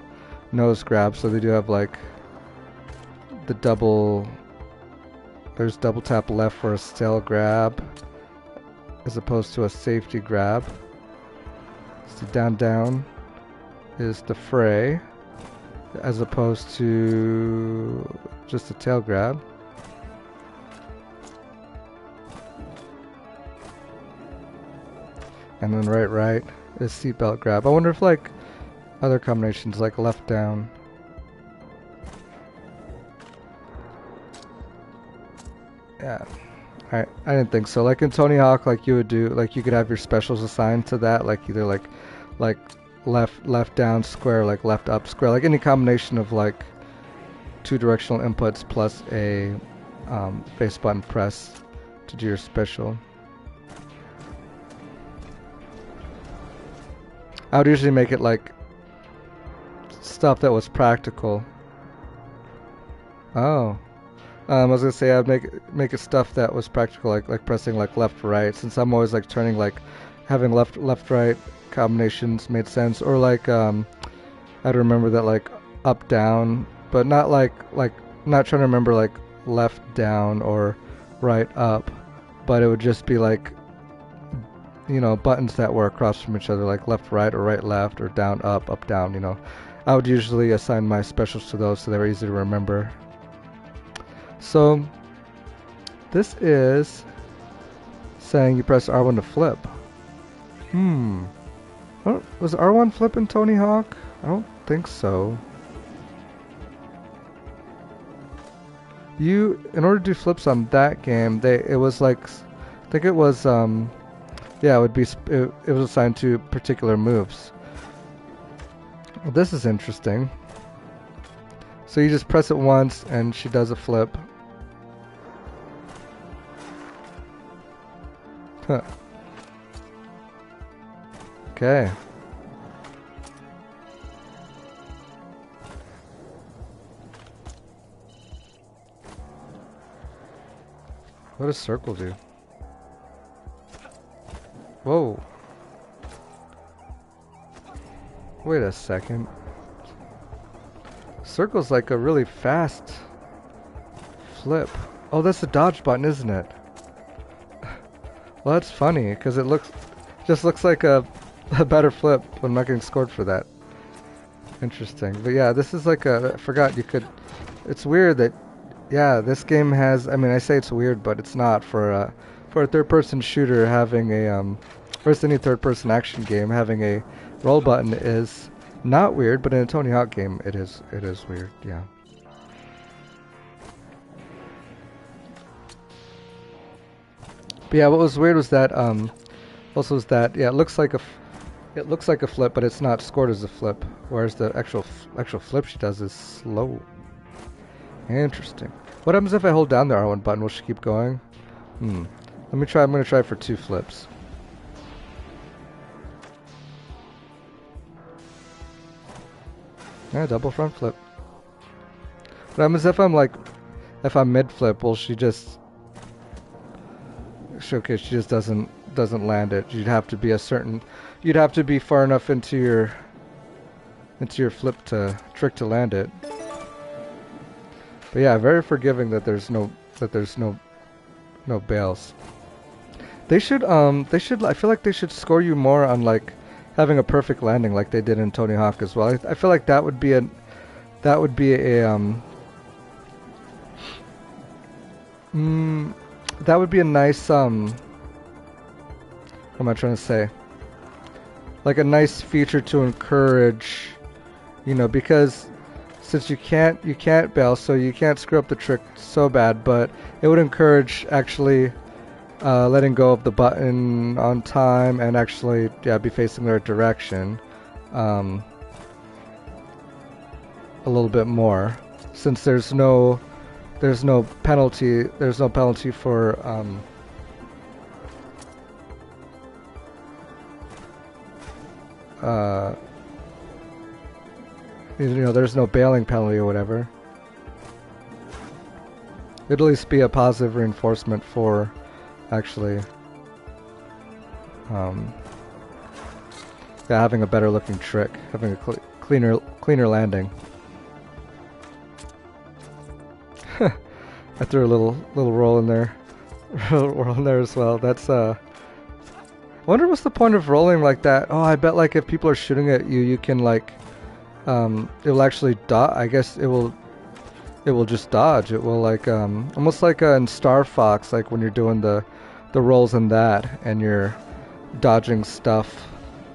nose grab. So they do have like the double. There's double tap left for a tail grab as opposed to a safety grab. So down is the fray as opposed to just a tail grab. And then right is seatbelt grab. I wonder if like other combinations like left down. Yeah. Alright, I didn't think so. Like in Tony Hawk, like you would do, like you could have your specials assigned to that, like either like left down square, like left up square, like any combination of like two directional inputs plus a base button press to do your special. I would usually make it like stuff that was practical. Oh. I was gonna say I'd make it stuff that was practical, like pressing like left right, since I'm always like turning, like having left right combinations made sense, or like I'd remember that like up down, but not like not trying to remember like left down or right up, but it would just be like, you know, buttons that were across from each other, like left right or right left or down up down, you know. I would usually assign my specials to those so they were easy to remember. So this is saying you press R1 to flip. Was R1 flip in Tony Hawk? I don't think so. In order to do flips on that game, it was like, I think it was yeah, it was assigned to particular moves. Well, this is interesting. So you just press it once and she does a flip. Huh. Okay. What does circle do? Whoa. Wait a second. Circle's like a really fast flip. Oh, that's the dodge button, isn't it? Well, that's funny, because it just looks like a better flip when I'm not getting scored for that. Interesting. But yeah, this is like I forgot you could, it's weird that, yeah, this game has, I mean, I say it's weird, but it's not for a third-person shooter having a, first any third-person action game having a roll button is not weird, but in a Tony Hawk game, it is weird, yeah. But yeah, what was weird was that also was that, yeah, it looks like a flip, but it's not scored as a flip, whereas the actual flip she does is slow. Interesting. What happens if I hold down the R1 button? Will she keep going? Let me try. I'm gonna try for 2 flips. Yeah, double front flip. What happens if I'm mid flip? Will she just showcase? She just doesn't land it. You'd have to be far enough into your flip trick to land it. But yeah, very forgiving that there's no bails. I feel like they should score you more on like having a perfect landing like they did in Tony Hawk as well. I feel like that would be a nice what am I trying to say? Like a nice feature to encourage, you know, because since you can't bail, so you can't screw up the trick so bad, but it would encourage actually letting go of the button on time and actually, yeah, be facing the right direction a little bit more, since there's no penalty for you know, there's no bailing penalty or whatever. It'd at least be a positive reinforcement for actually yeah, having a better looking trick, having a cleaner landing. I threw a little roll in there, roll in there as well. That's I wonder what's the point of rolling like that. Oh, I bet like if people are shooting at you, you can like it will actually dodge. I guess it will just dodge. It will like almost like in Star Fox, like when you're doing the rolls in that and you're dodging stuff.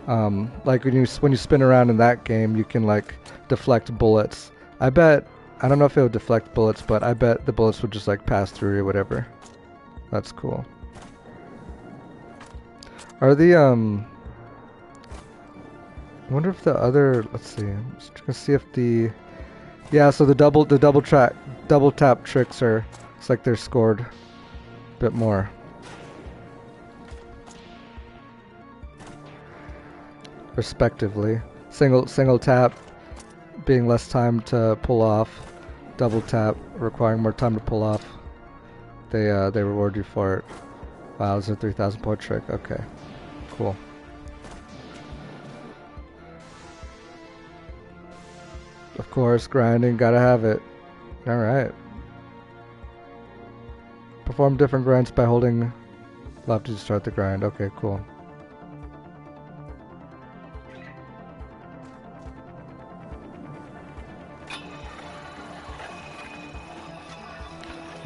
Like when you spin around in that game, you can like deflect bullets. I bet, I don't know if it would deflect bullets, but I bet the bullets would just like pass through or whatever. That's cool. Are the I wonder if the other, let's see. I'm just gonna see if the, yeah, so the double tap tricks are, it's like they're scored a bit more. Respectively. Single tap being less time to pull off, double tap requiring more time to pull off. They reward you for it. Wow, it's a 3,000 point trick. Okay, cool. Of course, grinding, gotta have it. All right. Perform different grinds by holding left to start the grind. Okay, cool.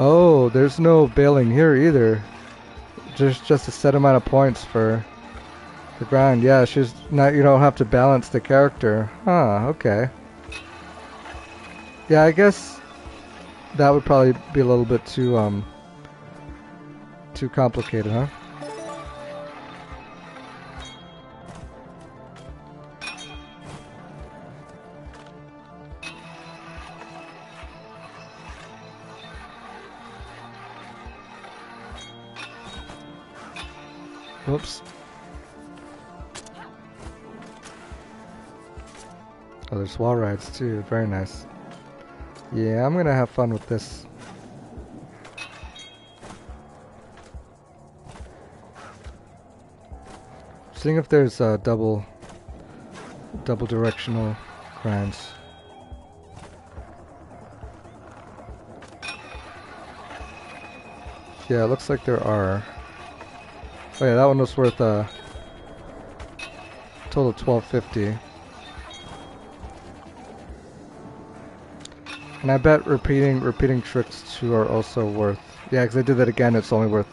Oh, there's no bailing here either. Just a set amount of points for the grind. Yeah, she's not. You don't have to balance the character. Huh? Okay. Yeah, I guess that would probably be a little bit too complicated, huh? Whoops. Oh, there's wall rides too. Very nice. Yeah, I'm gonna have fun with this. Seeing if there's double directional grinds. Yeah, it looks like there are. Oh yeah, that one was worth a total of $12.50. And I bet repeating tricks too are also worth. Yeah, because I did that again. It's only worth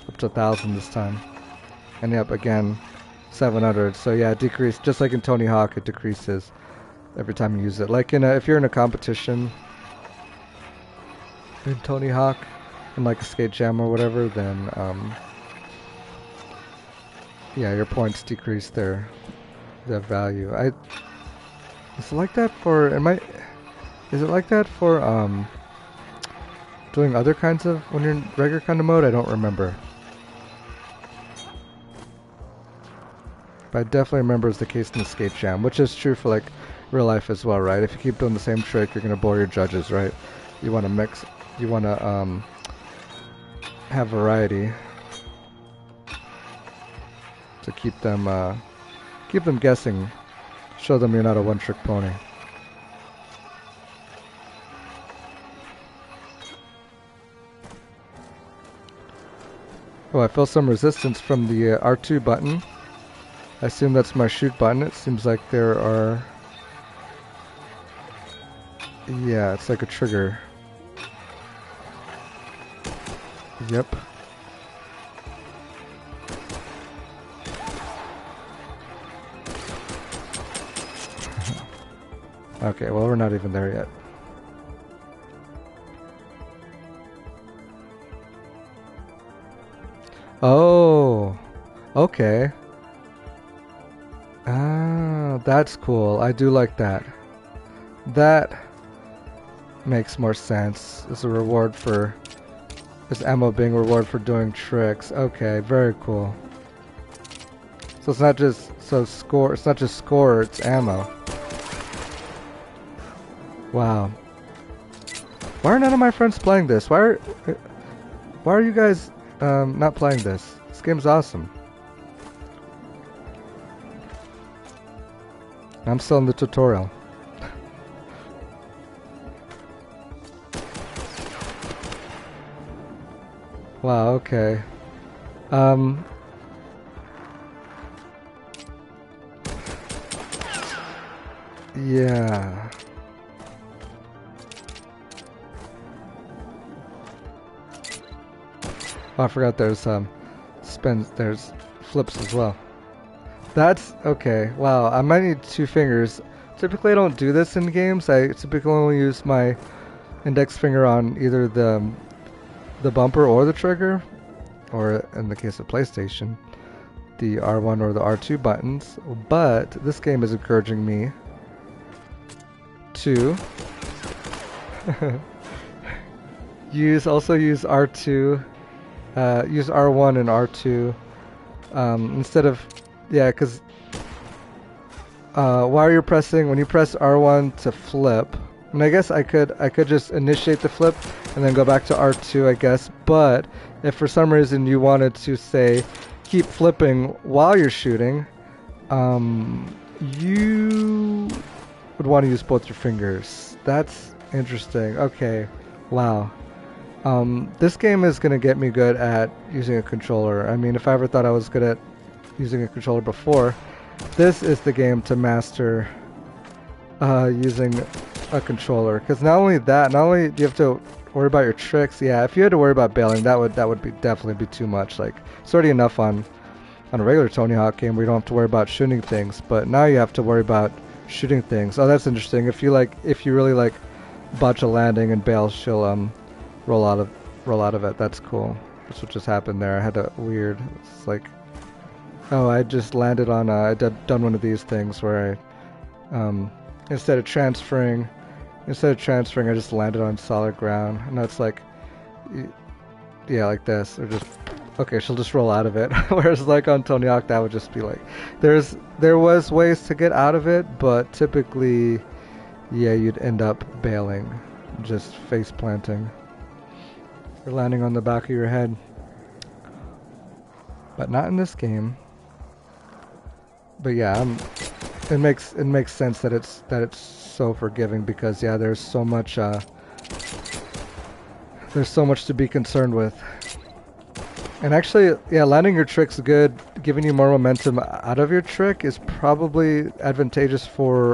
up to 1,000 this time. And yep, again, 700. So yeah, it decreased just like in Tony Hawk. It decreases every time you use it. Like in if you're in a competition in Tony Hawk, in like a skate jam or whatever, then yeah, your points decrease their value. Is it like that for? Is it like that for doing other kinds of when you're in regular kind of mode? I don't remember. But I definitely remember it's the case in the skate jam, which is true for like real life as well, right? If you keep doing the same trick, you're gonna bore your judges, right? You want to mix. You want to have variety to keep them guessing. Show them you're not a one-trick pony. Oh, I feel some resistance from the R2 button. I assume that's my shoot button. It seems like there are... Yeah, it's like a trigger. Yep. Okay, well, we're not even there yet. Oh, okay. Ah, that's cool. I do like that. That makes more sense. As a reward for... This ammo being reward for doing tricks. Okay, very cool. So it's not just score. It's not just score. It's ammo. Wow. Why are none of my friends playing this? Why are you guys not playing this. This game's awesome. I'm still in the tutorial. Wow, okay. Yeah. Oh, I forgot there's spins, there's flips as well. That's okay. Wow, I might need 2 fingers. Typically I don't do this in games. I typically only use my index finger on either the bumper or the trigger, or in the case of PlayStation, the R1 or the R2 buttons. But this game is encouraging me to use R2, use R1 and R2 instead of, yeah, because while you're pressing, when you press R1 to flip, and I guess I could just initiate the flip and then go back to R2, I guess. But if for some reason you wanted to say keep flipping while you're shooting, you would want to use both your fingers. That's interesting. Okay, wow. This game is gonna get me good at using a controller. I mean, if I ever thought I was good at using a controller before, this is the game to master using a controller. Because not only do you have to worry about your tricks. Yeah, if you had to worry about bailing, that would be definitely be too much. Like, it's already enough on a regular Tony Hawk game where you don't have to worry about shooting things, but now you have to worry about shooting things. Oh, that's interesting. If you really like botch a landing and bail, she'll roll out of it. That's cool. That's what just happened there. I had a weird. It's like, oh, I just landed on. I done one of these things where I instead of transferring, I just landed on solid ground. And that's like, yeah, like this, or just. Okay, she'll just roll out of it. Whereas like on Tony Hawk, that would just be like, there was ways to get out of it, but typically, yeah, you'd end up bailing, just face planting. You're landing on the back of your head. But not in this game. But yeah, it makes sense that it's so forgiving, because yeah, there's so much to be concerned with. And actually, yeah, landing your tricks good, giving you more momentum out of your trick is probably advantageous for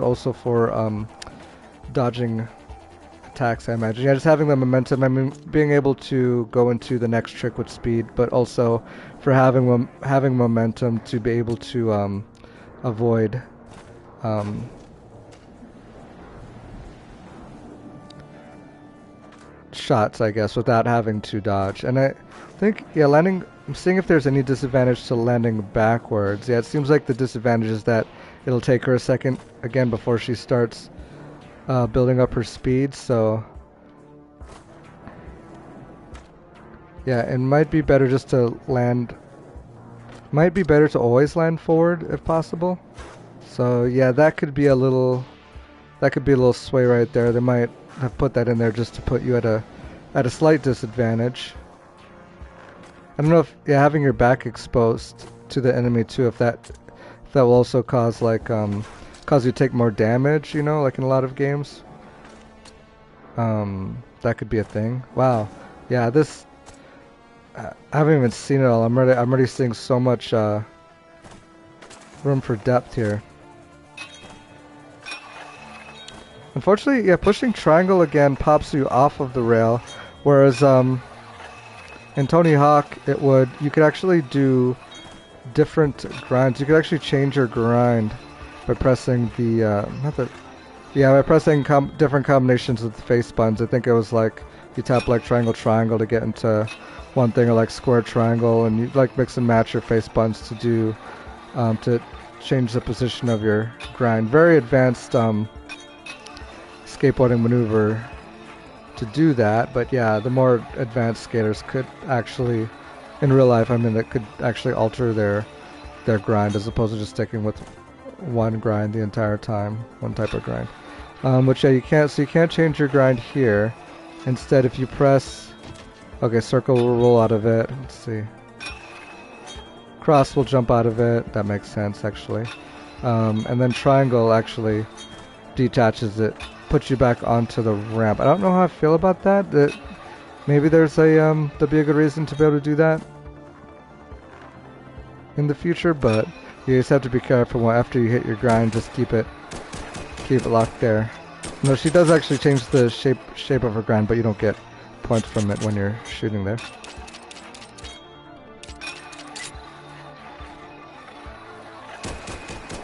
dodging attacks, I imagine. Yeah, just having the momentum, I mean, being able to go into the next trick with speed, but also for having momentum to be able to avoid shots, I guess, without having to dodge. And I think, yeah, landing, I'm seeing if there's any disadvantage to landing backwards. Yeah, it seems like the disadvantage is that it'll take her a second again before she starts building up her speed, so yeah, it might be better just to land, might be better to always land forward if possible. So yeah, that could be a little sway right there. They might have put that in there just to put you at a slight disadvantage. I don't know if, yeah, having your back exposed to the enemy too, if that will also cause like cause you to take more damage, you know, like in a lot of games. That could be a thing. Wow. Yeah, this I haven't even seen it all. I'm already seeing so much room for depth here. Unfortunately, yeah, pushing triangle again pops you off of the rail, whereas in Tony Hawk, you could actually do different grinds. You could actually change your grind by pressing by pressing different combinations of the face buttons. I think it was like you tap like triangle to get into one thing, or like square triangle, and you like mix and match your face buttons to do to change the position of your grind. Very advanced skateboarding maneuver to do that, but yeah, the more advanced skaters could actually, in real life, I mean, it could actually alter their grind as opposed to just sticking with one grind the entire time, one type of grind. Which yeah, you can't change your grind here. Instead, if you press Okay, circle will roll out of it. Let's see. Cross will jump out of it. That makes sense, actually. And then triangle actually detaches it, puts you back onto the ramp. I don't know how I feel about that. That maybe there'll be a good reason to be able to do that in the future, but you just have to be careful. After you hit your grind, just keep it locked there. No, she does actually change the shape of her grind, but you don't get points from it when you're shooting there.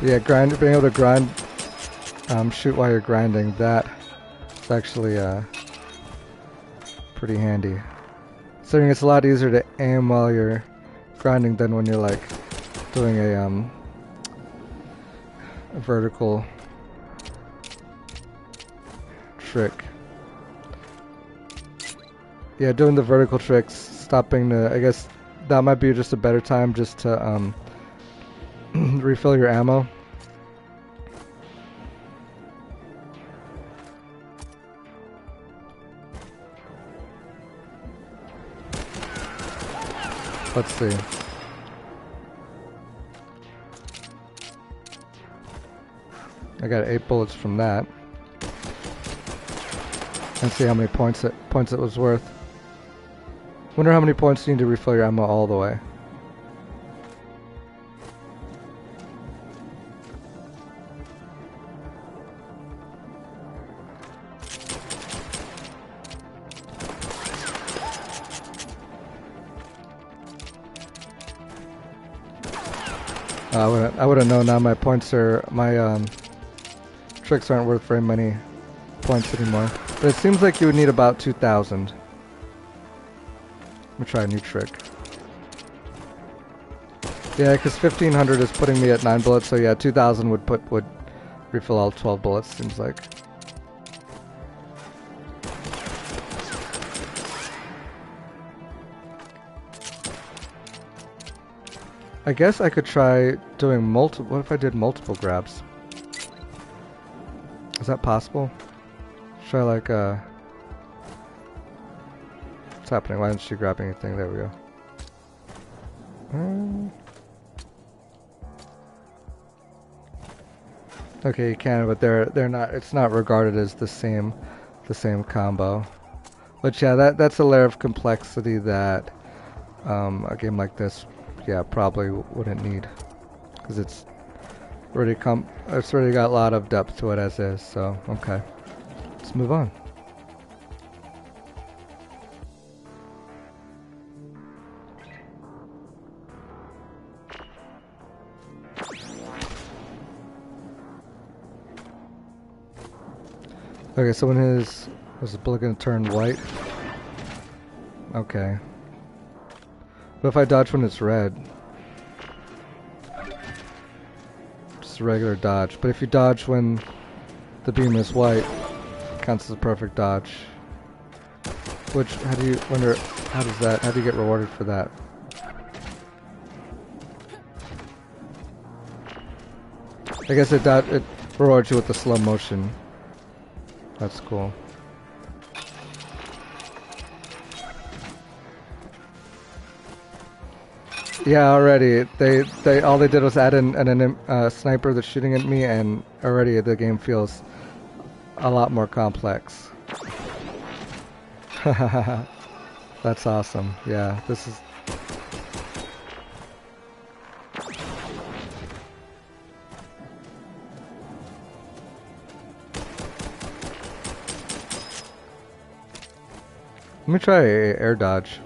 Yeah, being able to grind, shoot while you're grinding, that's actually pretty handy. So it's a lot easier to aim while you're grinding than when you're like doing a vertical trick. Yeah, doing the vertical tricks, stopping the, I guess that might be just a better time just to refill your ammo. Let's see. I got 8 bullets from that. And see how many points it was worth. Wonder how many points you need to refill your ammo all the way. I would have known now. My points are tricks aren't worth very many points anymore. But it seems like you would need about 2,000. Let me try a new trick. Yeah, because 1,500 is putting me at 9 bullets, so yeah, 2,000 would refill all 12 bullets. Seems like. I guess I could try doing multiple. What if I did multiple grabs? Is that possible? Try like what's happening? Why isn't she grabbing anything? There we go. Okay, you can, but they're not. It's not regarded as the same combo. But yeah, that's a layer of complexity that a game like this, yeah, probably wouldn't need, because it's already got a lot of depth to it as is. So okay, let's move on. Okay, so was the bullet gonna turn white? Okay. What if I dodge when it's red? Just a regular dodge. But if you dodge when the beam is white, it counts as a perfect dodge. Which, how do you get rewarded for that? I guess it rewards you with the slow motion. That's cool. Yeah, already all they did was add in a sniper that's shooting at me, and already the game feels a lot more complex. That's awesome. Yeah, this is. Let me try air dodge.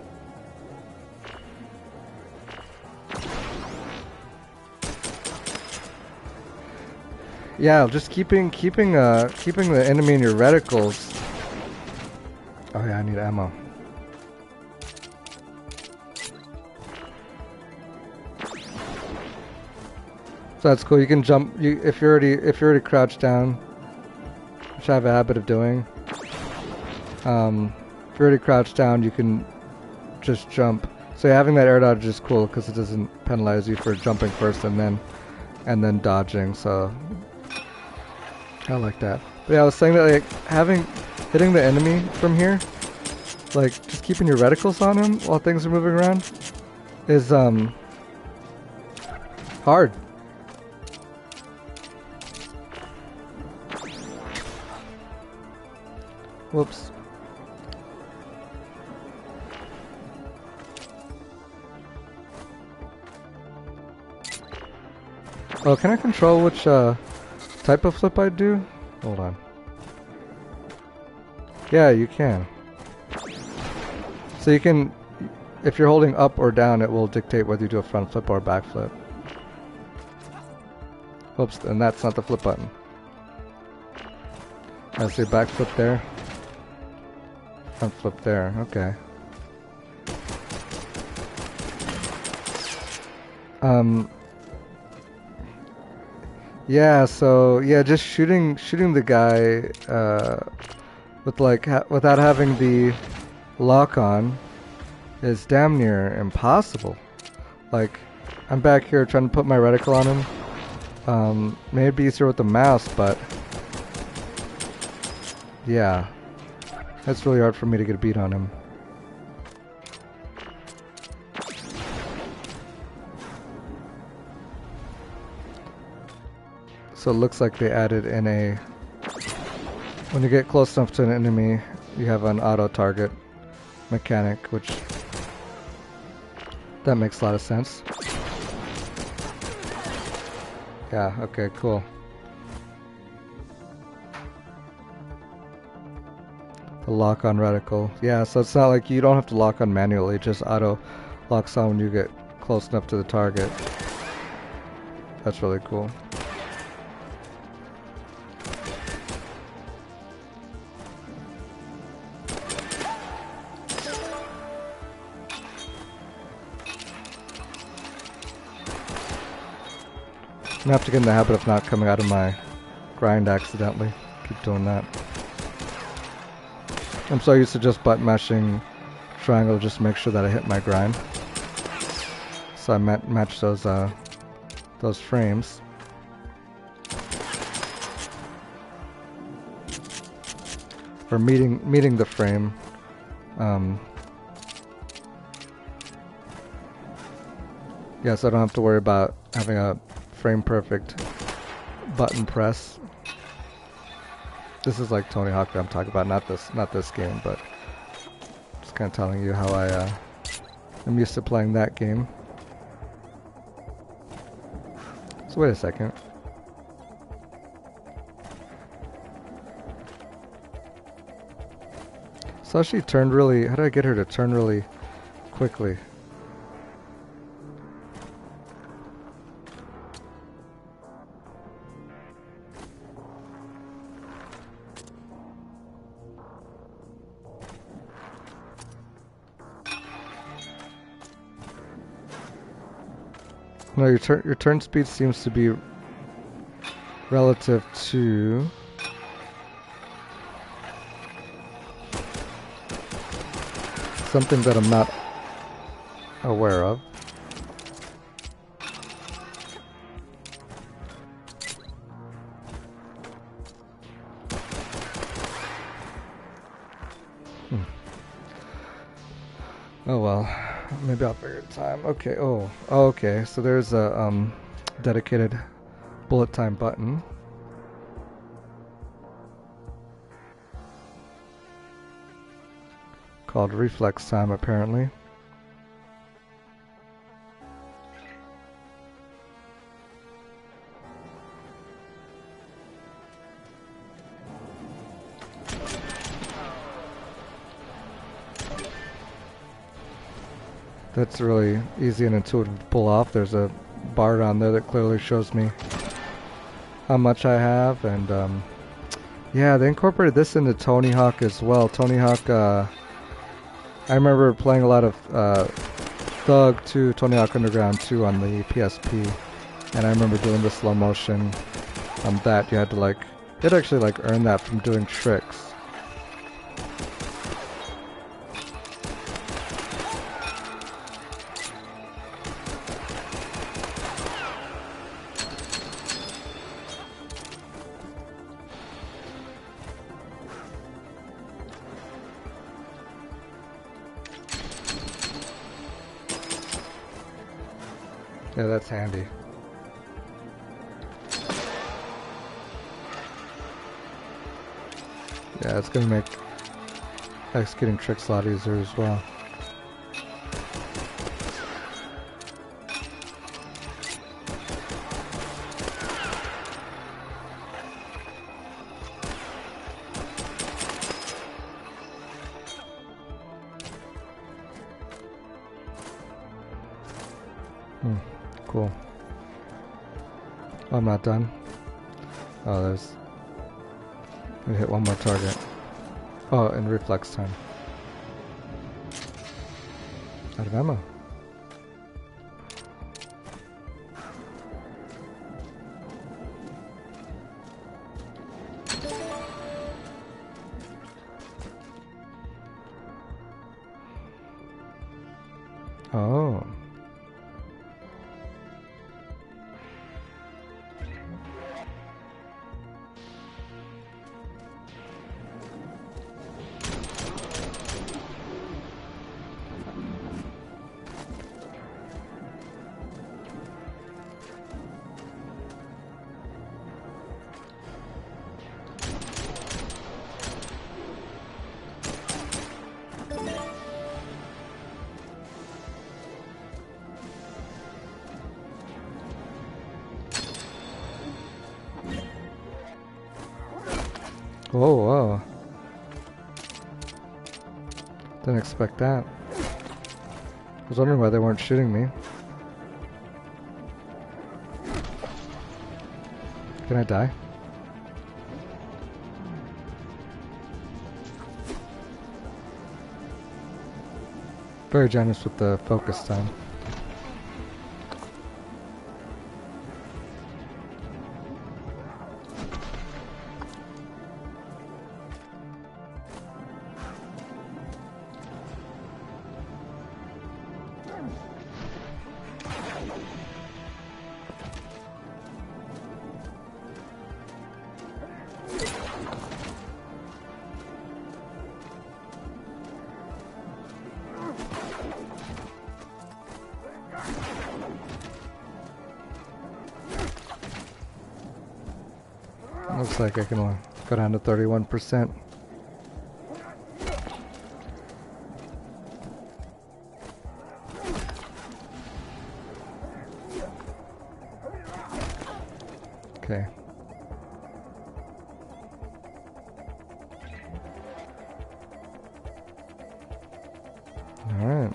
Yeah, just keeping the enemy in your reticles. Oh yeah, I need ammo. So that's cool. You can jump. If you're already crouched down, which I have a habit of doing. If you're already crouched down, you can just jump. So having that air dodge is cool because it doesn't penalize you for jumping first and then dodging. So I like that. But yeah, I was saying that like hitting the enemy from here like just keeping your reticles on him while things are moving around is hard. Whoops. Oh, can I control which type of flip I do? Hold on. Yeah, you can. So you can, if you're holding up or down, it will dictate whether you do a front flip or a back flip. Oops, and that's not the flip button. I see back flip there. Front flip there, okay. Yeah, so yeah, just shooting the guy with like without having the lock on is damn near impossible. Like, I'm back here trying to put my reticle on him. Maybe easier with the mouse, but yeah, it's really hard for me to get a beat on him. So it looks like they added in a, when you get close enough to an enemy, you have an auto target mechanic, which that makes a lot of sense. Yeah, okay, cool. The lock on reticle. Yeah, so it's not like you don't have to lock on manually, it just auto locks on when you get close enough to the target. That's really cool. I'm gonna have to get in the habit of not coming out of my grind accidentally. Keep doing that. I'm so used to just button mashing triangle just to make sure that I hit my grind. So I match those frames. Or meeting the frame. Yeah, so I don't have to worry about having a frame perfect button press. This is like Tony Hawk that I'm talking about, not this game, but just kind of telling you how I'm used to playing that game. So wait a second. So she turned really, how did I get her to turn really quickly? No, your turn speed seems to be relative to something that I'm not aware of. Oh well, maybe I'll figure it time. Okay, okay, so there's a dedicated bullet time button. Called reflex time, apparently. That's really easy and intuitive to pull off. There's a bar down there that clearly shows me how much I have, and yeah, they incorporated this into Tony Hawk as well. Tony Hawk, I remember playing a lot of Thug 2, Tony Hawk Underground 2 on the PSP, and I remember doing the slow motion on that. You had to actually earn that from doing tricks. Yeah, that's handy. Yeah, it's gonna make executing tricks a lot easier as well. Cool. Oh, I'm not done. Oh, there's... Let me hit one more target. Oh, in reflex time. Out of ammo. Oh. Whoa, whoa. Didn't expect that. I was wondering why they weren't shooting me. Can I die? Very generous with the focus time. Looks like I can go down to 31%. Okay. All right.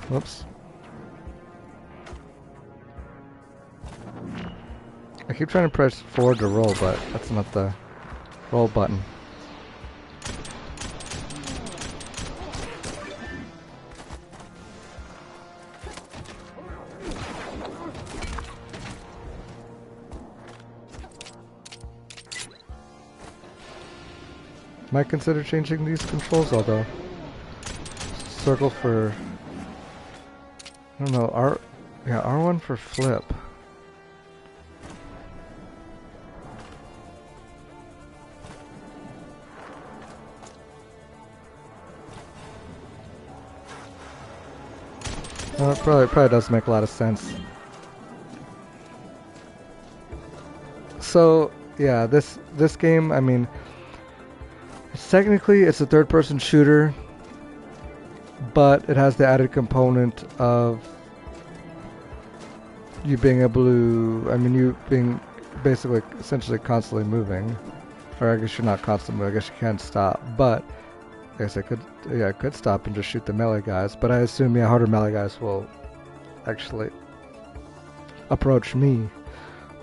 Whoops. I keep trying to press forward to roll, but that's not the roll button. Might consider changing these controls, although. Circle for... I don't know, R1 for flip. Well, it probably does make a lot of sense. So, yeah, this game, I mean, technically it's a third-person shooter, but it has the added component of you being able to, I mean, you being basically essentially constantly moving. Or I guess you're not constantly moving, I guess you can't stop. But I guess I could stop and just shoot the melee guys. But I assume, yeah, harder melee guys will actually approach me.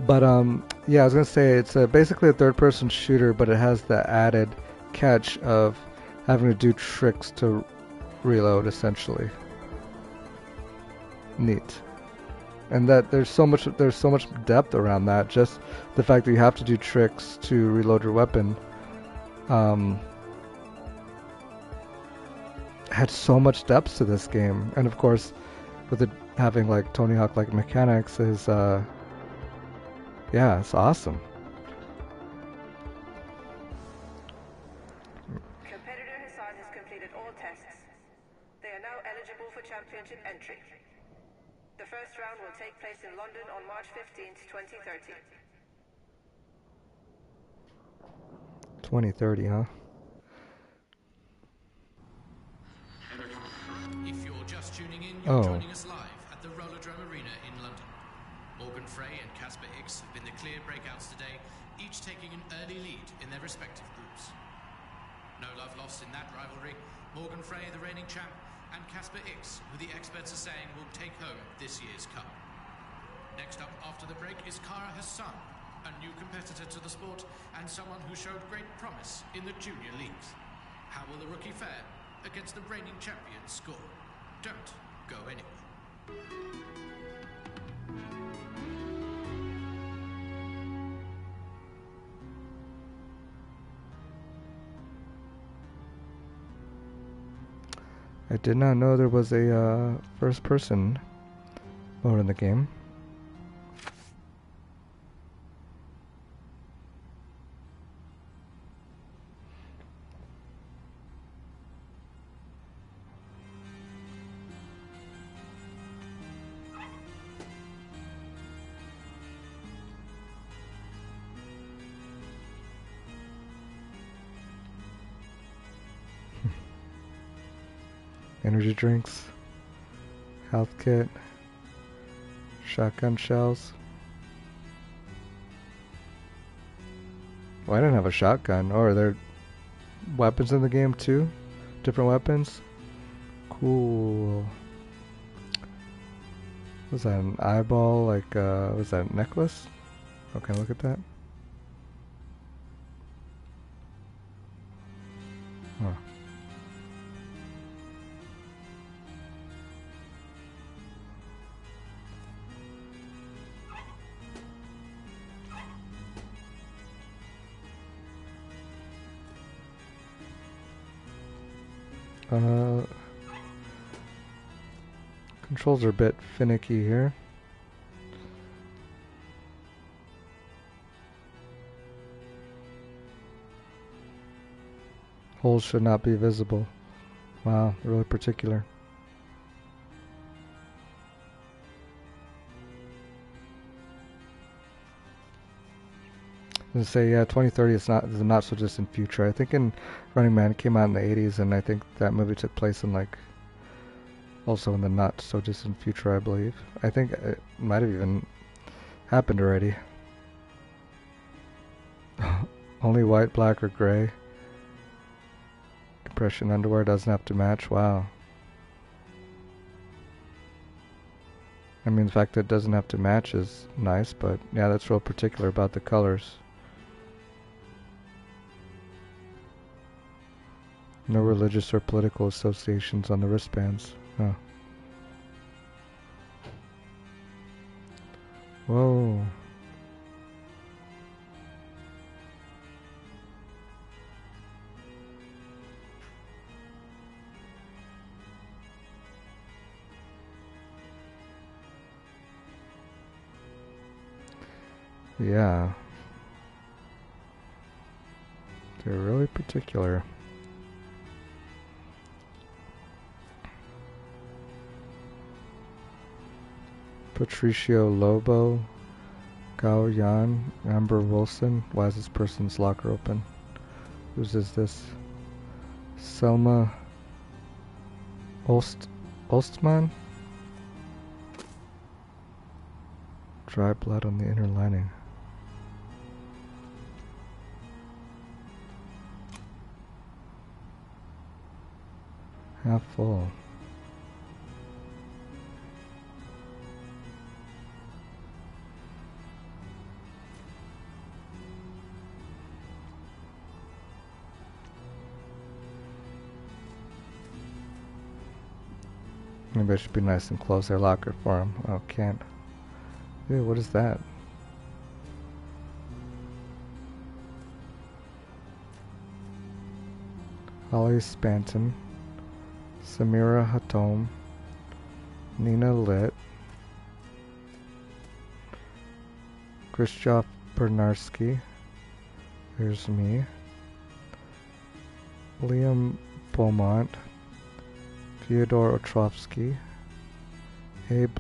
But yeah, I was gonna say it's basically a third-person shooter, but it has the added catch of having to do tricks to reload essentially. Neat. And that there's so much depth around that. Just the fact that you have to do tricks to reload your weapon had so much depth to this game. And of course, with it having like Tony Hawk like mechanics is yeah, it's awesome. Competitor Hassan has completed all tests. They are now eligible for championship entry. The first round will take place in London on March 15th, 2030. 2030, huh? If you're just tuning in, you're joining us live at the Rollerdrome Arena in London. Morgan Frey and Casper X have been the clear breakouts today, each taking an early lead in their respective groups. No love lost in that rivalry. Morgan Frey, the reigning champ, and Casper X, who the experts are saying will take home this year's cup. Next up after the break is Kara Hassan, a new competitor to the sport and someone who showed great promise in the junior leagues. How will the rookie fare against the reigning champion's score? Don't go anywhere. I did not know there was a first-person mode in the game. Energy drinks, health kit, shotgun shells. Well, I didn't have a shotgun. Or are there weapons in the game too? Different weapons? Cool. Was that an eyeball? Like, was that a necklace? Okay, look at that. Huh. Controls are a bit finicky here. Holes should not be visible. Wow, really particular. I was gonna say, yeah, 2030 is not so distant future. I think in Running Man it came out in the 80s, and I think that movie took place in like also in the not so distant future, I believe. I think it might have even happened already. Only white, black, or gray. Compression underwear doesn't have to match. Wow. I mean, the fact that it doesn't have to match is nice, but yeah, that's real particular about the colors. No religious or political associations on the wristbands. Huh. Whoa. Yeah. They're really particular. Patricio Lobo, Gao Yan, Amber Wilson. Why is this person's locker open? Whose is this? Selma Ostman? Dry blood on the inner lining. Half full. Maybe I should be nice and close their locker for them. Oh, can't. Ew, what is that? Holly Spanton, Samira Hatom, Nina Litt, Krzysztof Bernarski, here's me, Liam Beaumont, Fyodor Otrovsky, Abe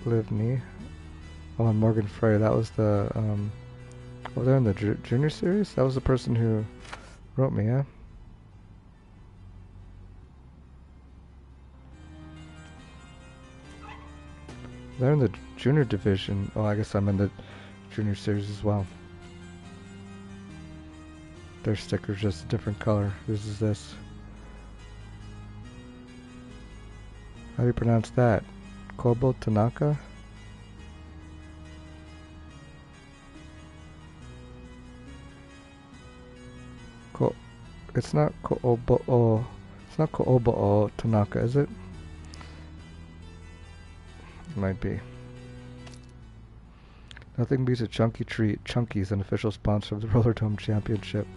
Livny, oh, and Morgan Frey. That was the, oh, they're in the junior series? That was the person who wrote me, yeah? They're in the junior division. Oh, I guess I'm in the junior series as well. Their sticker's just a different color. Whose is this? How do you pronounce that? Kobo Tanaka? It's not Koobo. It's not Koobo Tanaka, is it? It might be. Nothing beats a chunky treat. Chunky's an official sponsor of the Rollerdrome Championship.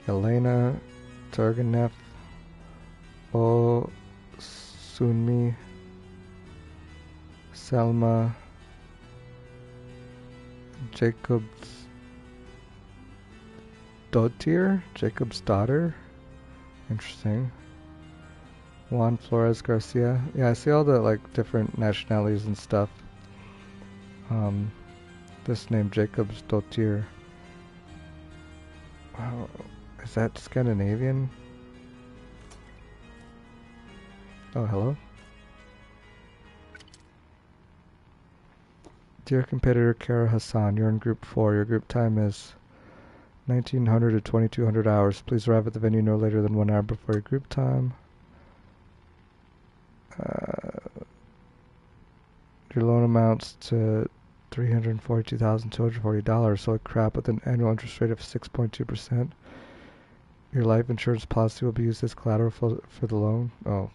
Elena Turgenev, O Sunmi, Selma, Jacob's Jacob's daughter. Interesting. Juan Flores Garcia. Yeah, I see all the like different nationalities and stuff. This name Jacob's Dottir. Wow. Is that Scandinavian? Oh, hello. Dear competitor Kara Hassan, you're in Group 4. Your group time is 1900 to 2200 hours. Please arrive at the venue no later than 1 hour before your group time. Your loan amounts to $342,240. Holy crap, with an annual interest rate of 6.2%. Your life insurance policy will be used as collateral for the loan. Oh.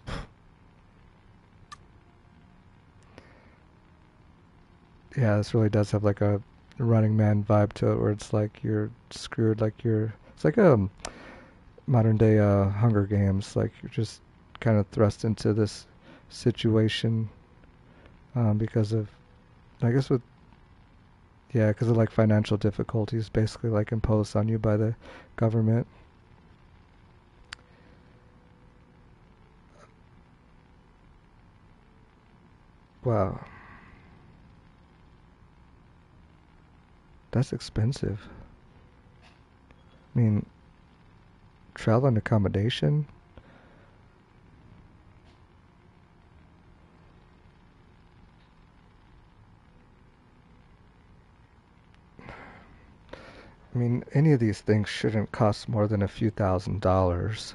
Yeah, this really does have like a Running Man vibe to it, where it's like you're screwed, like it's like a modern day Hunger Games, like you're just kind of thrust into this situation because of, I guess because of like financial difficulties basically like imposed on you by the government. Wow. That's expensive. I mean, travel and accommodation? I mean, any of these things shouldn't cost more than a few $1,000s.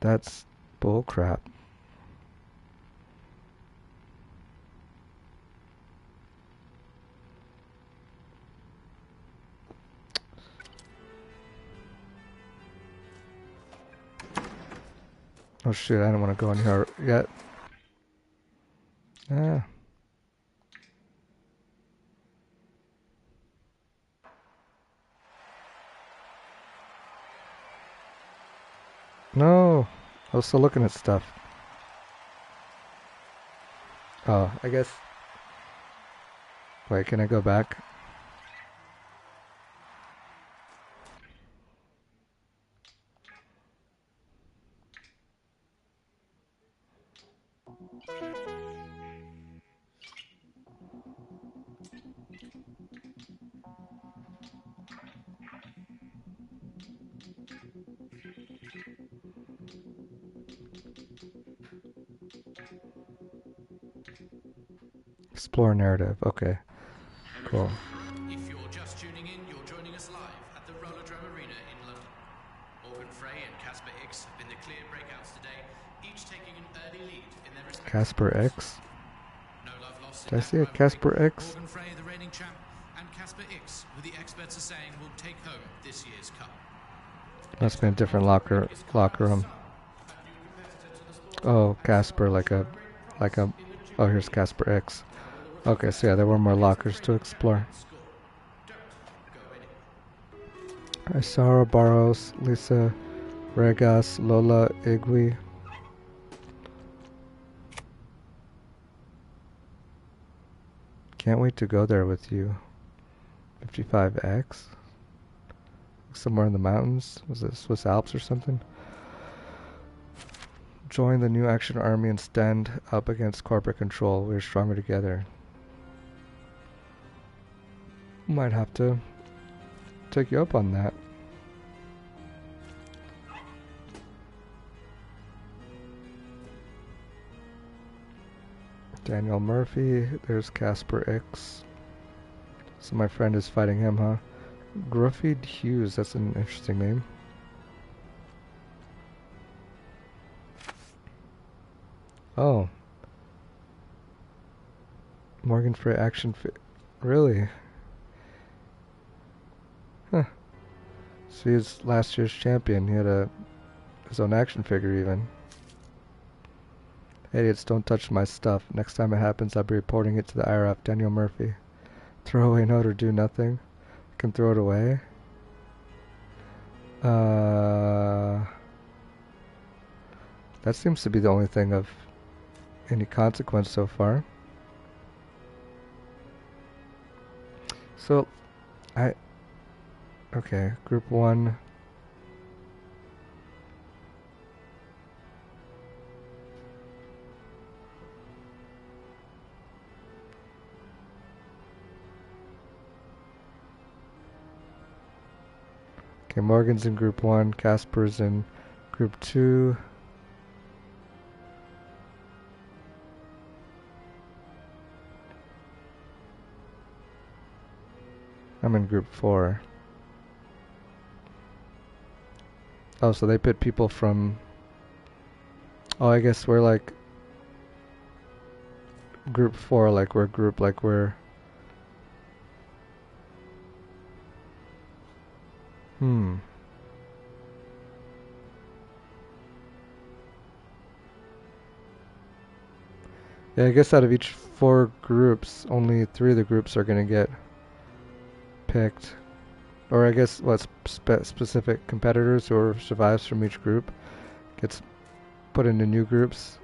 That's bullcrap. Oh shit, I don't want to go in here yet. Ah. No, I was still looking at stuff. Oh, I guess. Wait, can I go back? Explore narrative. Okay. Cool. If you're just tuning in, you're joining us live at the Rollerdrome Arena in London. Morgan Frey and Casper X have been the clear breakouts today, each taking an early lead in their respective Casper groups. X? No love lost in Did I that see a rivalry. Casper X? Morgan Frey, the reigning champ, and Casper X, who the experts are saying will take home this year's cup. Must be a different locker room. Oh, Casper, like a. Oh, here's Casper X. Okay, so yeah, there were more lockers to explore. Isara Barros, Lisa Regas, Lola Igui. Can't wait to go there with you. 55X? Somewhere in the mountains? Was it Swiss Alps or something? Join the new action army and stand up against corporate control. We're stronger together. Might have to take you up on that. Daniel Murphy. There's Casper X. So my friend is fighting him, huh? Gruffied Hughes. That's an interesting name. Oh. Morgan Frey action really? Huh. So he's last year's champion. He had his own action figure even. Idiots, don't touch my stuff. Next time it happens, I'll be reporting it to the IRF. Daniel Murphy. Throw away note or do nothing. Can throw it away. That seems to be the only thing of any consequence so far. So, okay, group 1. Okay, Morgan's in group 1, Casper's in group 2. I'm in group 4. Oh, so they pit people from... Oh, I guess we're like... Group 4, like we're group, like we're... Yeah, I guess out of each 4 groups, only 3 of the groups are gonna get picked. Or I guess what specific competitors who survives from each group gets put into new groups.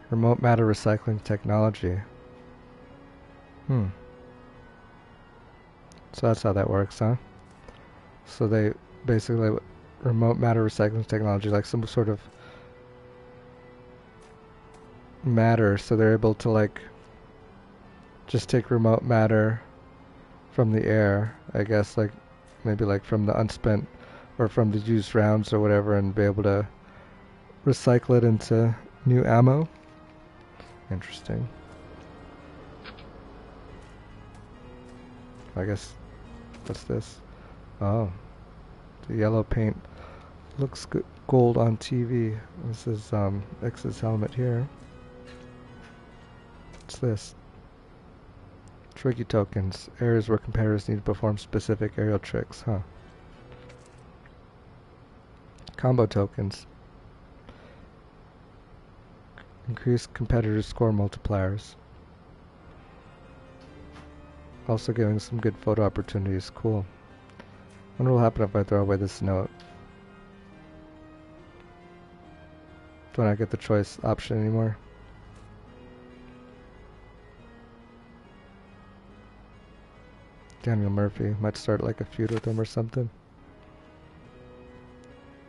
Remote matter recycling technology. So that's how that works, huh? So they basically remote matter recycling technology, like some sort of matter, so they're able to like just take remote matter from the air, I guess, like maybe like from the unspent or from the used rounds or whatever, and be able to recycle it into new ammo. Interesting. I guess, what's this? Oh, the yellow paint looks good, gold on TV. This is X's helmet here. What's this? Tricky tokens. Areas where competitors need to perform specific aerial tricks, huh? Combo tokens. Increase competitors' score multipliers. Also giving some good photo opportunities. Cool. Wonder what will happen if I throw away this note. Do I not get the choice option anymore? Daniel Murphy. Might start like a feud with him or something.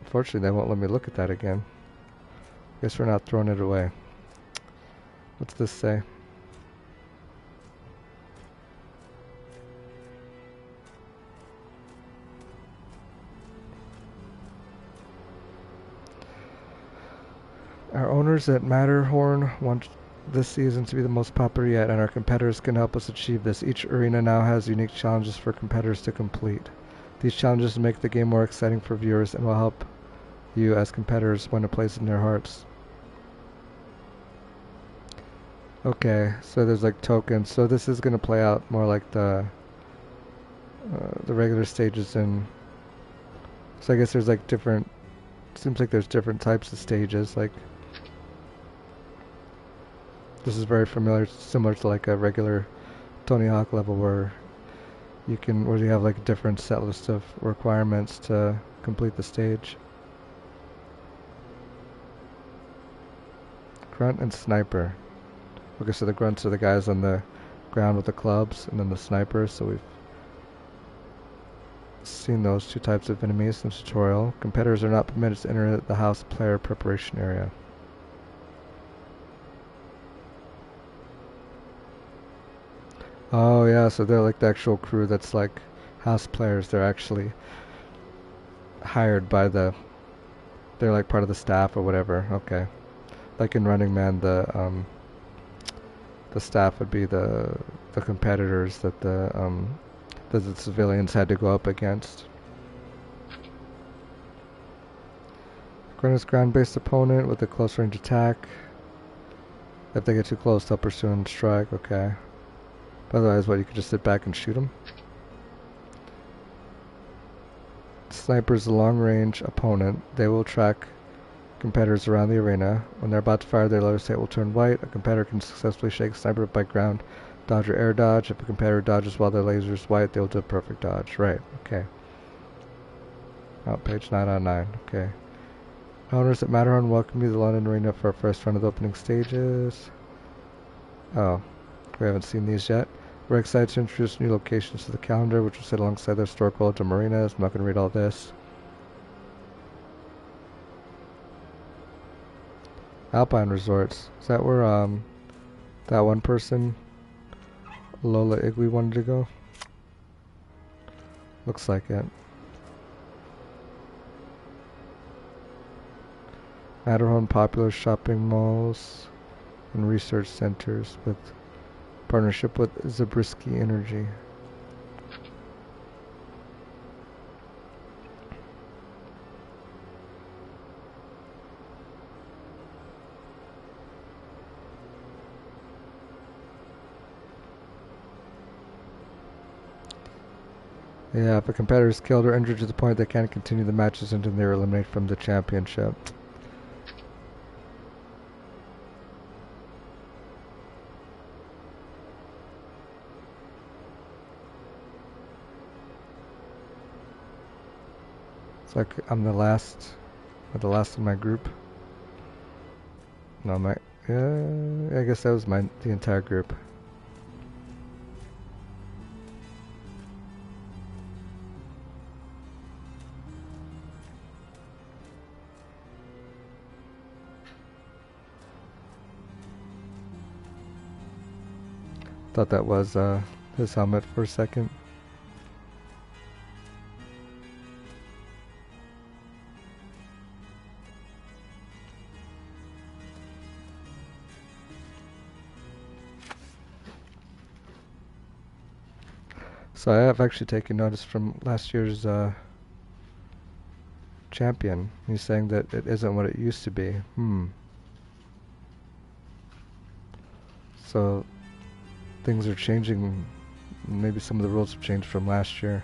Unfortunately, they won't let me look at that again. Guess we're not throwing it away. What's this say? Our owners at Matterhorn want this season to be the most popular yet, and our competitors can help us achieve this. Each arena now has unique challenges for competitors to complete. These challenges make the game more exciting for viewers and will help you as competitors win a place in their hearts. Okay, so there's like tokens. So this is gonna play out more like the regular stages in. So I guess there's like different. Seems like there's different types of stages. Like this is very familiar, similar to like a regular Tony Hawk level where you have like a different set list of requirements to complete the stage. Grunt and sniper. Okay, so the grunts are the guys on the ground with the clubs, and then the snipers. So we've seen those two types of enemies in the tutorial. Competitors are not permitted to enter the house player preparation area. Oh yeah, so they're like the actual crew that's like house players. They're actually hired by they're like part of the staff or whatever. Okay. Like in Running Man, the staff would be the competitors that the civilians had to go up against. Grunt is ground-based opponent with a close range attack. If they get too close, they'll pursue and strike. Okay. But otherwise, what, you could just sit back and shoot them? Sniper is a long-range opponent. They will track competitors around the arena. When they're about to fire, their laser sight will turn white. A competitor can successfully shake a sniper by ground dodge or air dodge. If a competitor dodges while their laser is white, they will do a perfect dodge. Right, okay. Oh, page 9 on 9. Okay. Owners at Matterhorn welcome you to the London Arena for our first round of opening stages. Oh, we haven't seen these yet. We're excited to introduce new locations to the calendar, which will sit alongside the historic Rollerdrome marinas. I'm not going to read all this. Alpine Resorts. Is that where that one person, Lola Igwe, wanted to go? Looks like it. Matterhorn popular shopping malls and research centers with partnership with Zabriskie Energy. Yeah, if a competitor is killed or injured to the point they can't continue the matches until they are eliminated from the championship. It's like I'm the last in my group. No, I guess that was the entire group. Thought that was his helmet for a second. So I have actually taken notice from last year's champion. He's saying that it isn't what it used to be. So things are changing. Maybe some of the rules have changed from last year.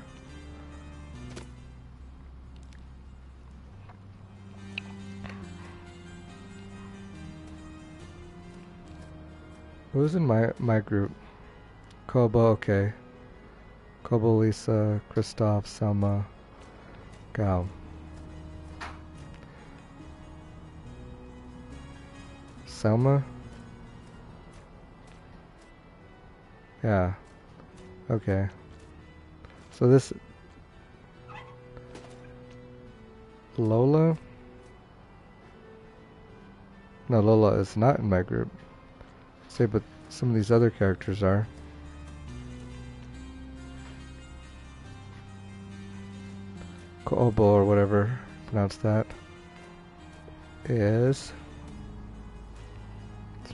Who's in my group? Kobo, okay. Kobo, Lisa, Christoph, Selma, Gal. Selma? Yeah. Okay. So this Lola? No, Lola is not in my group. Say, but some of these other characters are. Kobo or whatever pronounce that is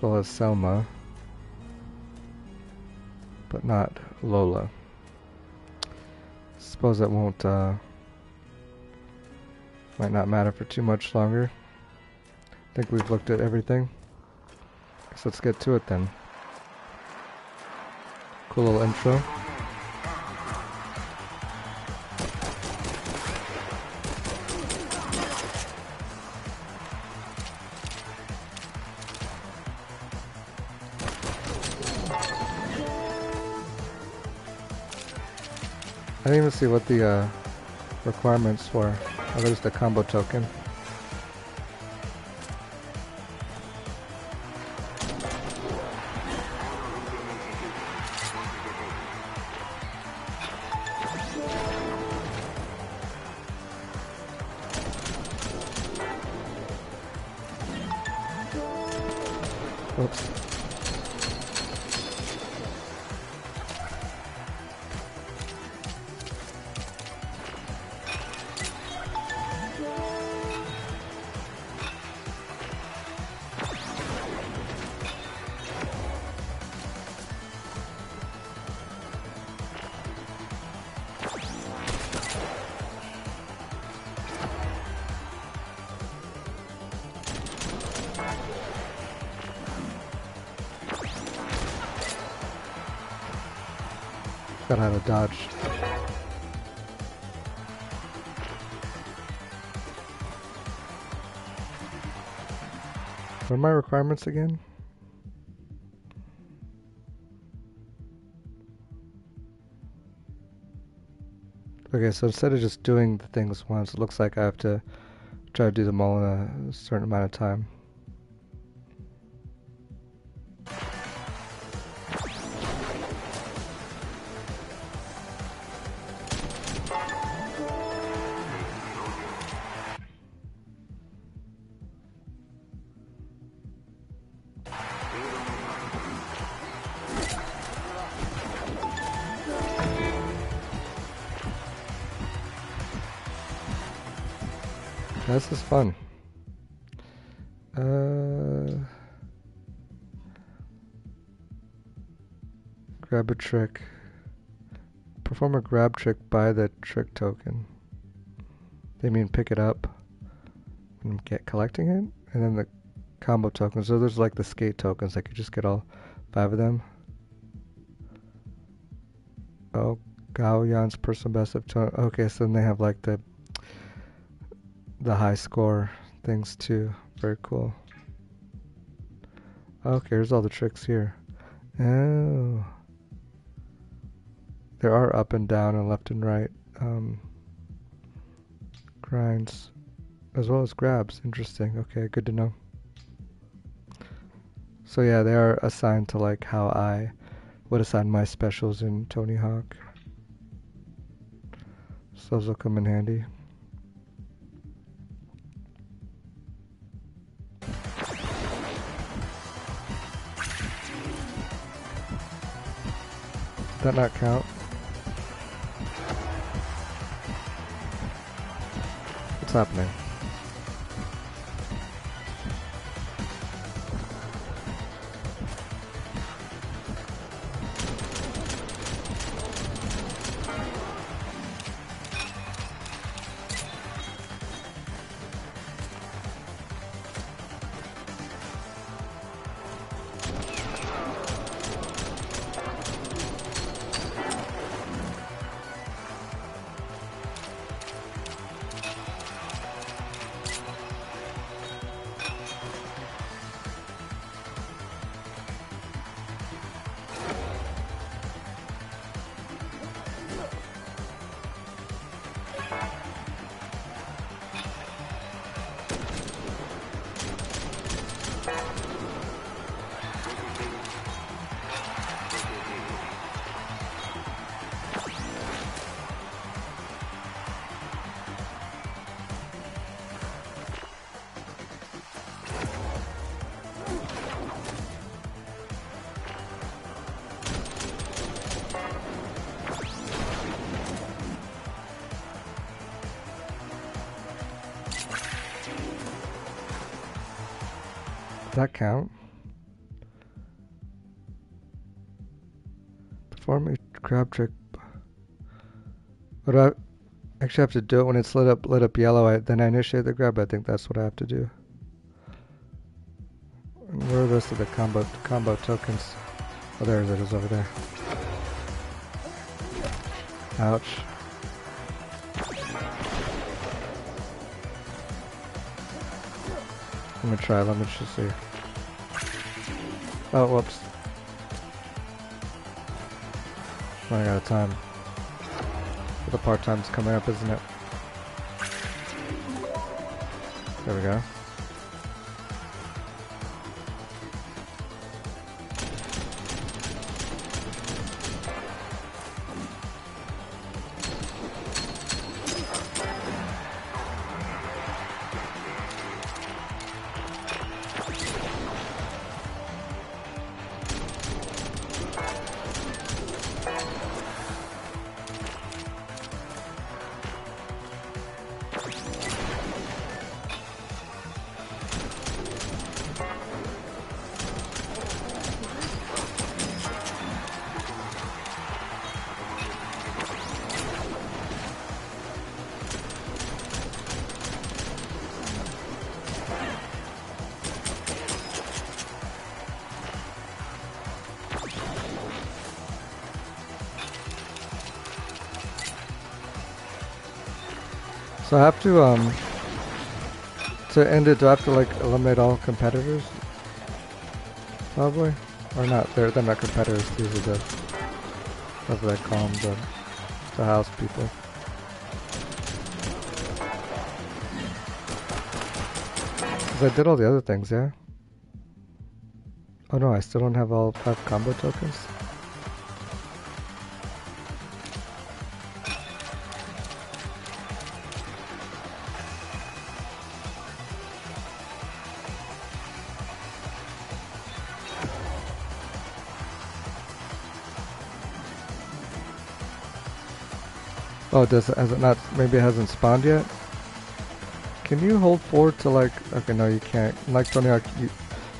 as well as Selma, but not Lola. Suppose that won't, might not matter for too much longer. I think we've looked at everything. So let's get to it then. Cool little intro. I didn't even see what the requirements were. Oh, there's the combo token. Oops. Got how to dodge. What are my requirements again? Okay, so instead of just doing the things once, it looks like I have to try to do them all in a certain amount of time. This is fun. Grab a trick. Perform a grab trick by the trick token. They mean pick it up and get collecting it, and then the combo tokens. So there's like the skate tokens. I could just get all 5 of them. Oh, Gao Yan's personal best of tone. Okay, so then they have like the high score things too. Very cool. Okay, here's all the tricks here. Oh. There are up and down and left and right grinds, as well as grabs. Interesting. Okay, good to know. So yeah, they are assigned to like how I would assign my specials in Tony Hawk. So those will come in handy. Did that not count? What's happening? Does that count? Perform a grab trick. What do I actually have to do it when it's lit up yellow? Then I initiate the grab. I think that's what I have to do. And where are the rest of the combo tokens? Oh, there it is over there. Ouch. Let me try. Let me just see. Oh, whoops. Running out of time. The part time's coming up, isn't it? There we go. So I have to end it, do I have to like eliminate all competitors? Probably. Or not, they're not competitors, these are the, whatever they call them, the house people. Because I did all the other things, yeah? Oh no, I still don't have all 5 combo tokens? Oh, has it not, maybe it hasn't spawned yet? Can you hold forward to like, okay, no you can't. Like Tony Hawk, you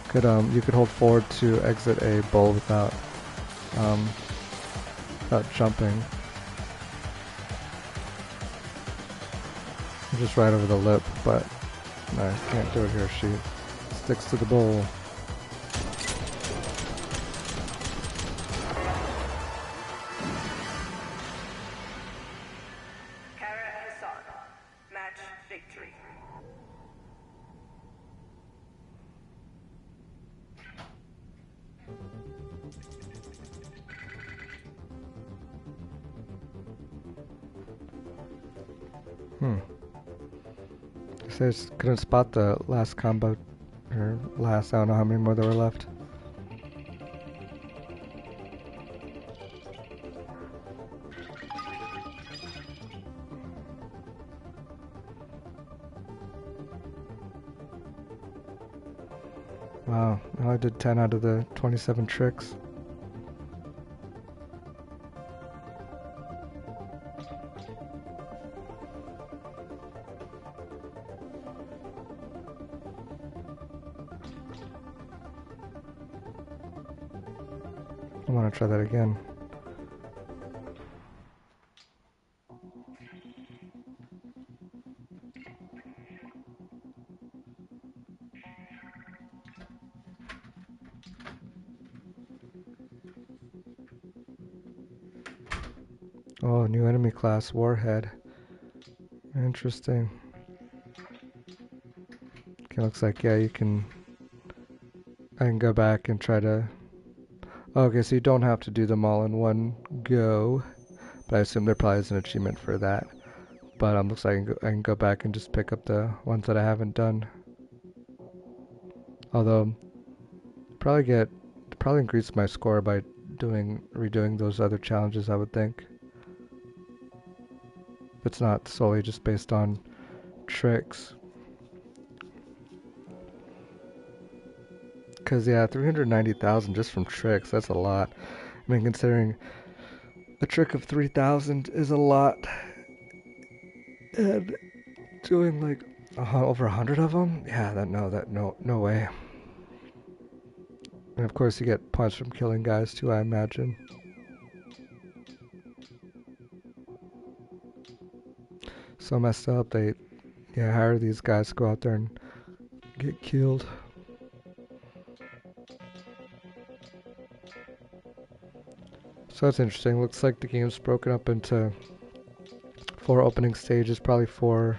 could hold forward to exit a bowl without jumping. Just right over the lip, but no, I can't do it here, she sticks to the bowl. I just couldn't spot the last combo, or last, I don't know how many more there were left. Wow, now I did 10 out of the 27 tricks. I want to try that again. Oh, new enemy class, Warhead. Interesting. Okay, looks like, yeah, I can go back and try to... Okay, so you don't have to do them all in one go, but I assume there probably is an achievement for that. But looks like I can go back and just pick up the ones that I haven't done. Although, probably increase my score by redoing those other challenges, I would think. It's not solely just based on tricks. Because, yeah, 390,000 just from tricks, that's a lot. I mean, considering a trick of 3,000 is a lot. And doing, like, over 100 of them? Yeah, no way. And, of course, you get points from killing guys, too, I imagine. So messed up. They hire these guys to go out there and get killed. So that's interesting. Looks like the game's broken up into 4 opening stages, probably four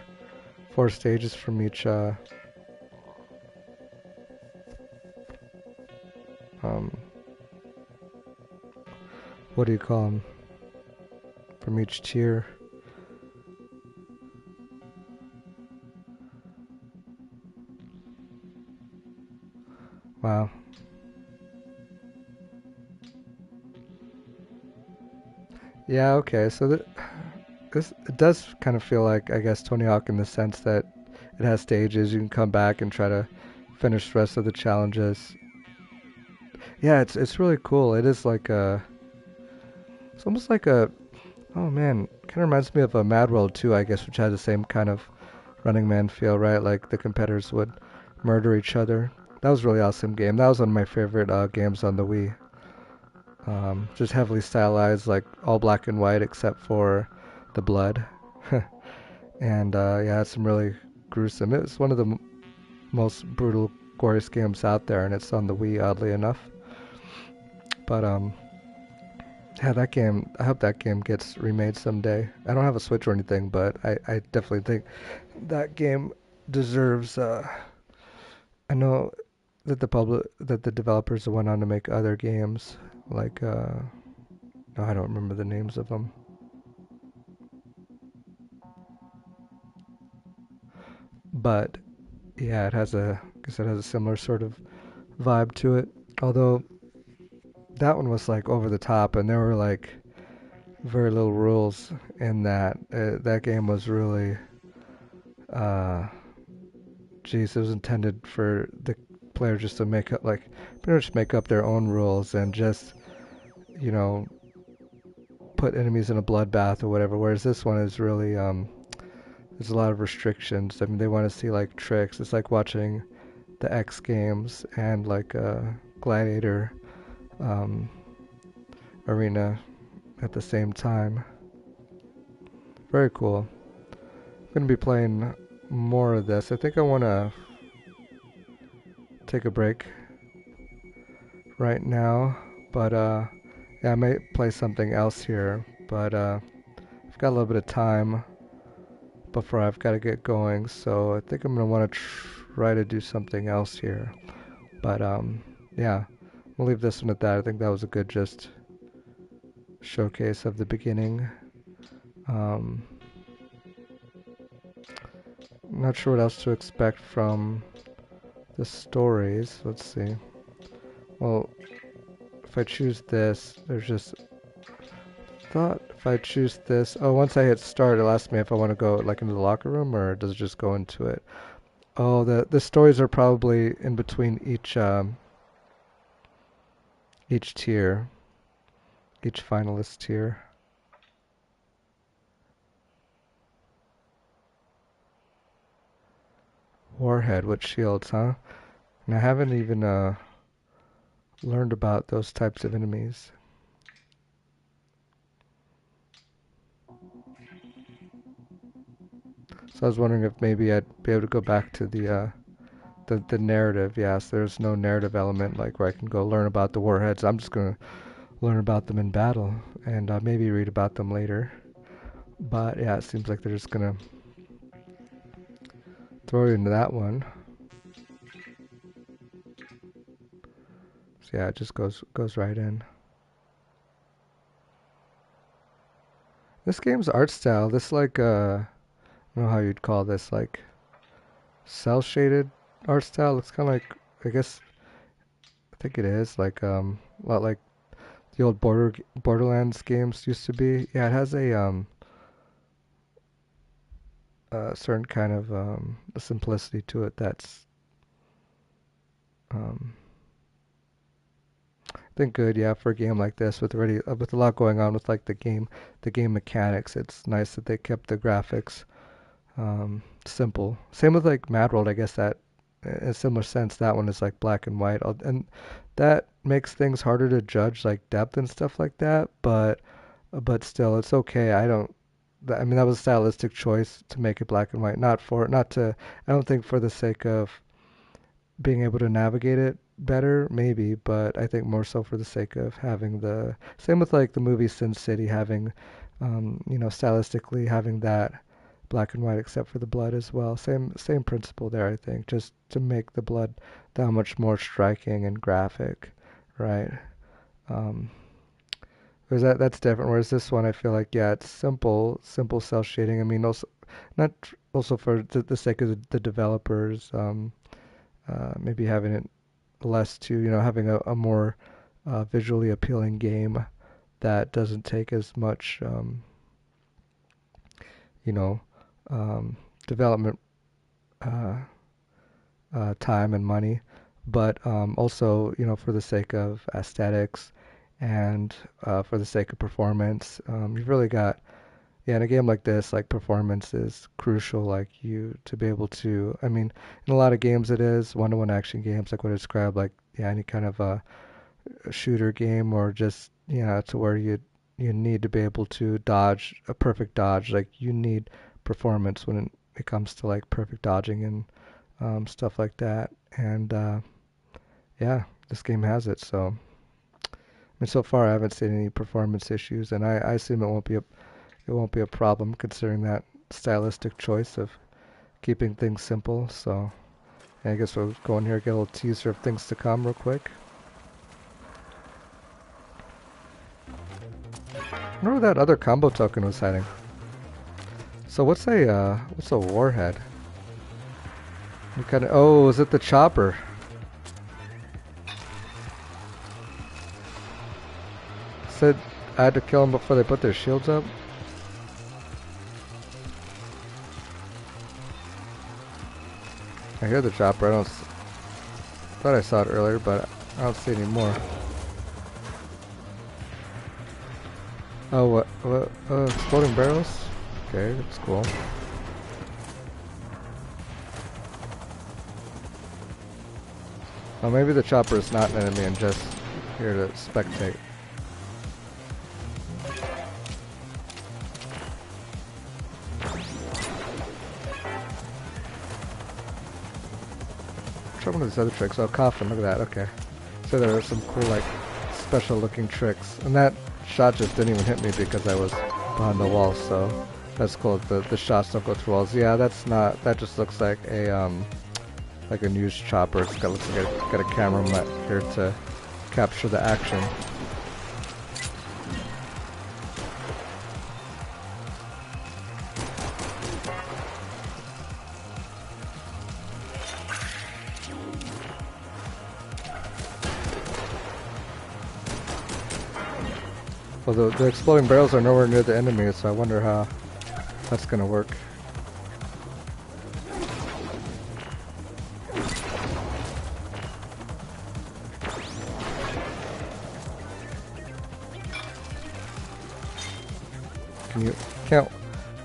stages from each um, what do you call them? From each tier. Wow. Yeah, okay. So this it does kind of feel like, I guess, Tony Hawk in the sense that it has stages. You can come back and try to finish the rest of the challenges. Yeah, it's really cool. It is like it's almost like oh man, kind of reminds me of a Mad World 2, I guess, which had the same kind of Running Man feel, right? Like the competitors would murder each other. That was a really awesome game. That was one of my favorite games on the Wii. Just heavily stylized, like all black and white except for the blood. And yeah, it's some really gruesome. It was one of the most brutal, goriest games out there, and it's on the Wii, oddly enough. But yeah, that game. I hope that game gets remade someday. I don't have a Switch or anything, but I definitely think that game deserves. I know that the developers went on to make other games like no, I don't remember the names of them. But yeah, I guess it has a similar sort of vibe to it. Although that one was like over the top, and there were like very little rules in that. That game was really, uh, geez, it was intended for the player just to make up, like, pretty much make up their own rules and just, you know, put enemies in a bloodbath or whatever. Whereas this one is really, there's a lot of restrictions. I mean, they want to see like tricks. It's like watching the X Games and like Gladiator um, Arena at the same time. Very cool. I'm going to be playing more of this. I think I want to take a break right now, but yeah, I might play something else here, but I've got a little bit of time before I've got to get going, so I think I'm going to want to try to do something else here. But yeah, we'll leave this one at that. I think that was a good just showcase of the beginning. I'm not sure what else to expect from the stories. Let's see. Well, if I choose this, there's just thought if I choose this. Oh, once I hit start, it'll ask me if I want to go like into the locker room, or does it just go into it? Oh, the stories are probably in between each tier, each finalist tier. Warhead with shields, huh? And I haven't even learned about those types of enemies. So I was wondering if maybe I'd be able to go back to the narrative. Yes, there's no narrative element like where I can go learn about the warheads. I'm just gonna learn about them in battle and maybe read about them later. But yeah, it seems like they're just gonna throw you into that one. So yeah, it just goes right in. This game's art style, this like I don't know how you'd call this, like cell shaded art style. Looks kind of like, I guess, I think it is like a lot like the old Borderlands games used to be. Yeah, it has a certain kind of a simplicity to it that's um, I think good. Yeah, for a game like this with already with a lot going on with like the game mechanics. It's nice that they kept the graphics simple. Same with like Mad World. I guess that in a similar sense, that one is like black and white, and that makes things harder to judge, like depth and stuff like that. But still, it's okay. I mean, that was a stylistic choice to make it black and white, not to, I don't think for the sake of being able to navigate it better, maybe, but I think more so for the sake of having the same with like the movie Sin City having, stylistically having that black and white except for the blood as well. Same principle there, I think, just to make the blood that much more striking and graphic, right? Um, Whereas that's different. Whereas this one, I feel like, yeah, it's simple cell shading. I mean, also not also for the sake of the developers, maybe having it less to, having a more visually appealing game that doesn't take as much, you know, development uh, time and money, but also, for the sake of aesthetics and for the sake of performance, you've really got, yeah, in a game like this, like performance is crucial, like you to be able to, I mean, in a lot of games it is one-to-one action games, like what I described, like, yeah, any kind of a shooter game or just, to where you need to be able to dodge a perfect dodge, like you need performance when it comes to like perfect dodging and stuff like that. And yeah, this game has it. So, I mean, so far I haven't seen any performance issues, and I assume it won't be a problem considering that stylistic choice of keeping things simple. So, yeah, I guess we'll go in here get a little teaser of things to come real quick. I wonder where that other combo token was heading. So what's a warhead? You kind of, oh, is it the chopper? Said I had to kill them before they put their shields up. I hear the chopper. Thought I saw it earlier, but I don't see it anymore. Oh, what? Exploding barrels? Okay, that's cool. Oh, maybe the chopper is not an enemy and just here to spectate. Try one of these other tricks. Oh, coffin, look at that, okay. So there are some cool, like, special looking tricks. And that shot just didn't even hit me because I was behind the wall, so that's cool. The shots don't go through walls. Yeah, that's not, that just looks like a news chopper. It's looks like it's got a camera here to capture the action. Well, the exploding barrels are nowhere near the enemy, so I wonder how that's gonna work.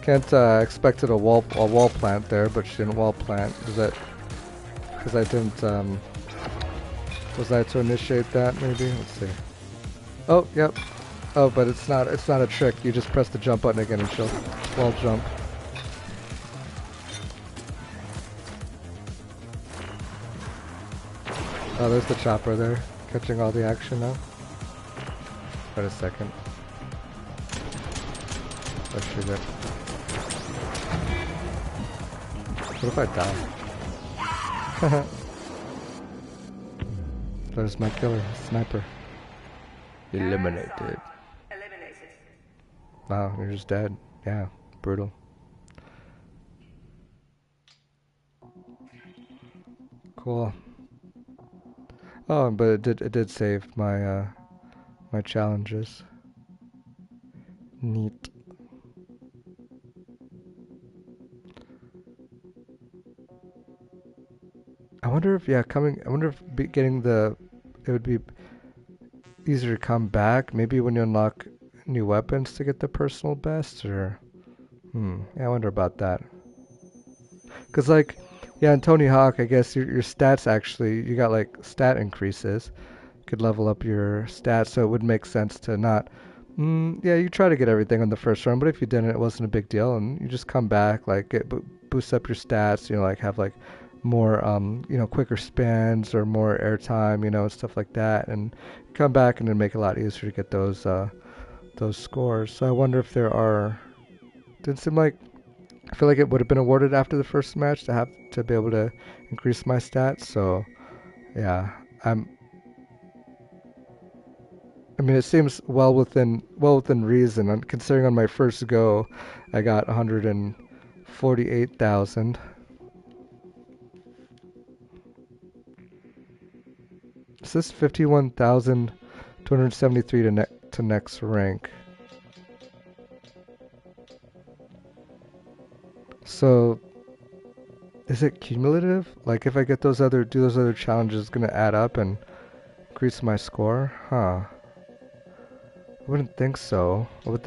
Can't expect it a wall plant there, but she didn't wall plant. Is that because I didn't was I to initiate that maybe? Let's see. Oh, yep. Oh, but it's not a trick. You just press the jump button again and she'll wall jump. Oh, there's the chopper there, catching all the action now. Wait a second. Let's shoot it. What if I die? There's my killer, sniper. Eliminated. Wow, you're just dead. Yeah, brutal. Cool. Oh, but it did save my my challenges. Neat. I wonder if getting it would be easier to come back. Maybe when you unlock new weapons to get the personal best, or yeah, I wonder about that. Cause like, yeah, in Tony Hawk, I guess your stats actually you got like stat increases. You could level up your stats, so it would make sense to not Yeah, you try to get everything on the first run, but if you didn't, it wasn't a big deal, and you just come back, like boost up your stats, like have like more, quicker spins or more airtime, stuff like that, and come back and then make it a lot easier to get those scores. So I wonder if there are. Didn't seem like I feel like it would have been awarded after the first match to have to be able to increase my stats. So yeah, I'm I mean, it seems well within reason. Considering on my first go, I got 148,000. It says 51,273 to next rank. So, is it cumulative? Like, if I get do those other challenges, it's gonna add up and increase my score? Huh. I wouldn't think so. I would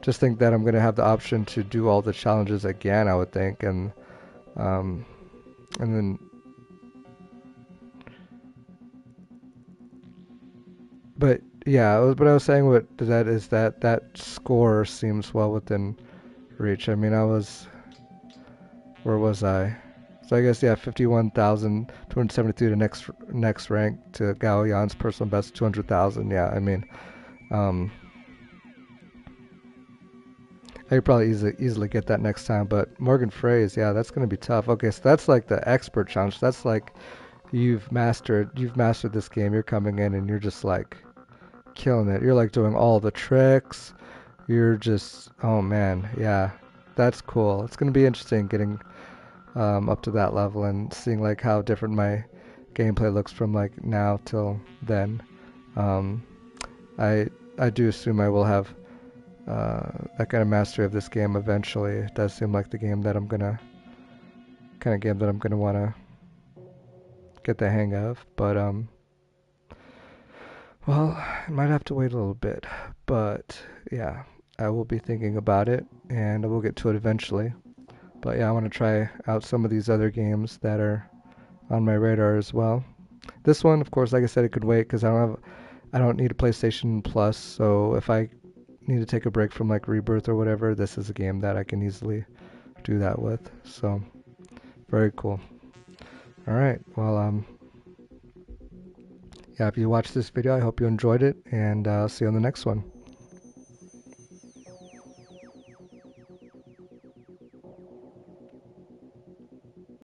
just think that I'm gonna have the option to do all the challenges again. I would think, um, and then, but yeah, what I was saying with that is that score seems well within reach. I mean, where was I? So I guess yeah, 51,273 to next rank to Gao Yan's personal best 200,000. Yeah, I mean, um, I could probably easily get that next time. But Morgan Freys, yeah, that's gonna be tough. Okay, so that's like the expert challenge. That's like you've mastered this game. You're coming in and you're just like killing it. You're like doing all the tricks. You're just, oh man, yeah, that's cool. It's gonna be interesting getting up to that level and seeing like how different my gameplay looks from like now till then. Um, I do assume I will have that kind of mastery of this game eventually. It does seem like the game that I'm gonna kind of game that I'm gonna wanna get the hang of, but well, I might have to wait a little bit, but yeah, I will be thinking about it and I will get to it eventually. But yeah, I want to try out some of these other games that are on my radar as well. This one, of course, like I said, it could wait because I don't need a PlayStation Plus. So if I need to take a break from like Rebirth or whatever, this is a game that I can easily do that with. So very cool. All right, well, yeah, if you watched this video, I hope you enjoyed it, and I'll see you on the next one.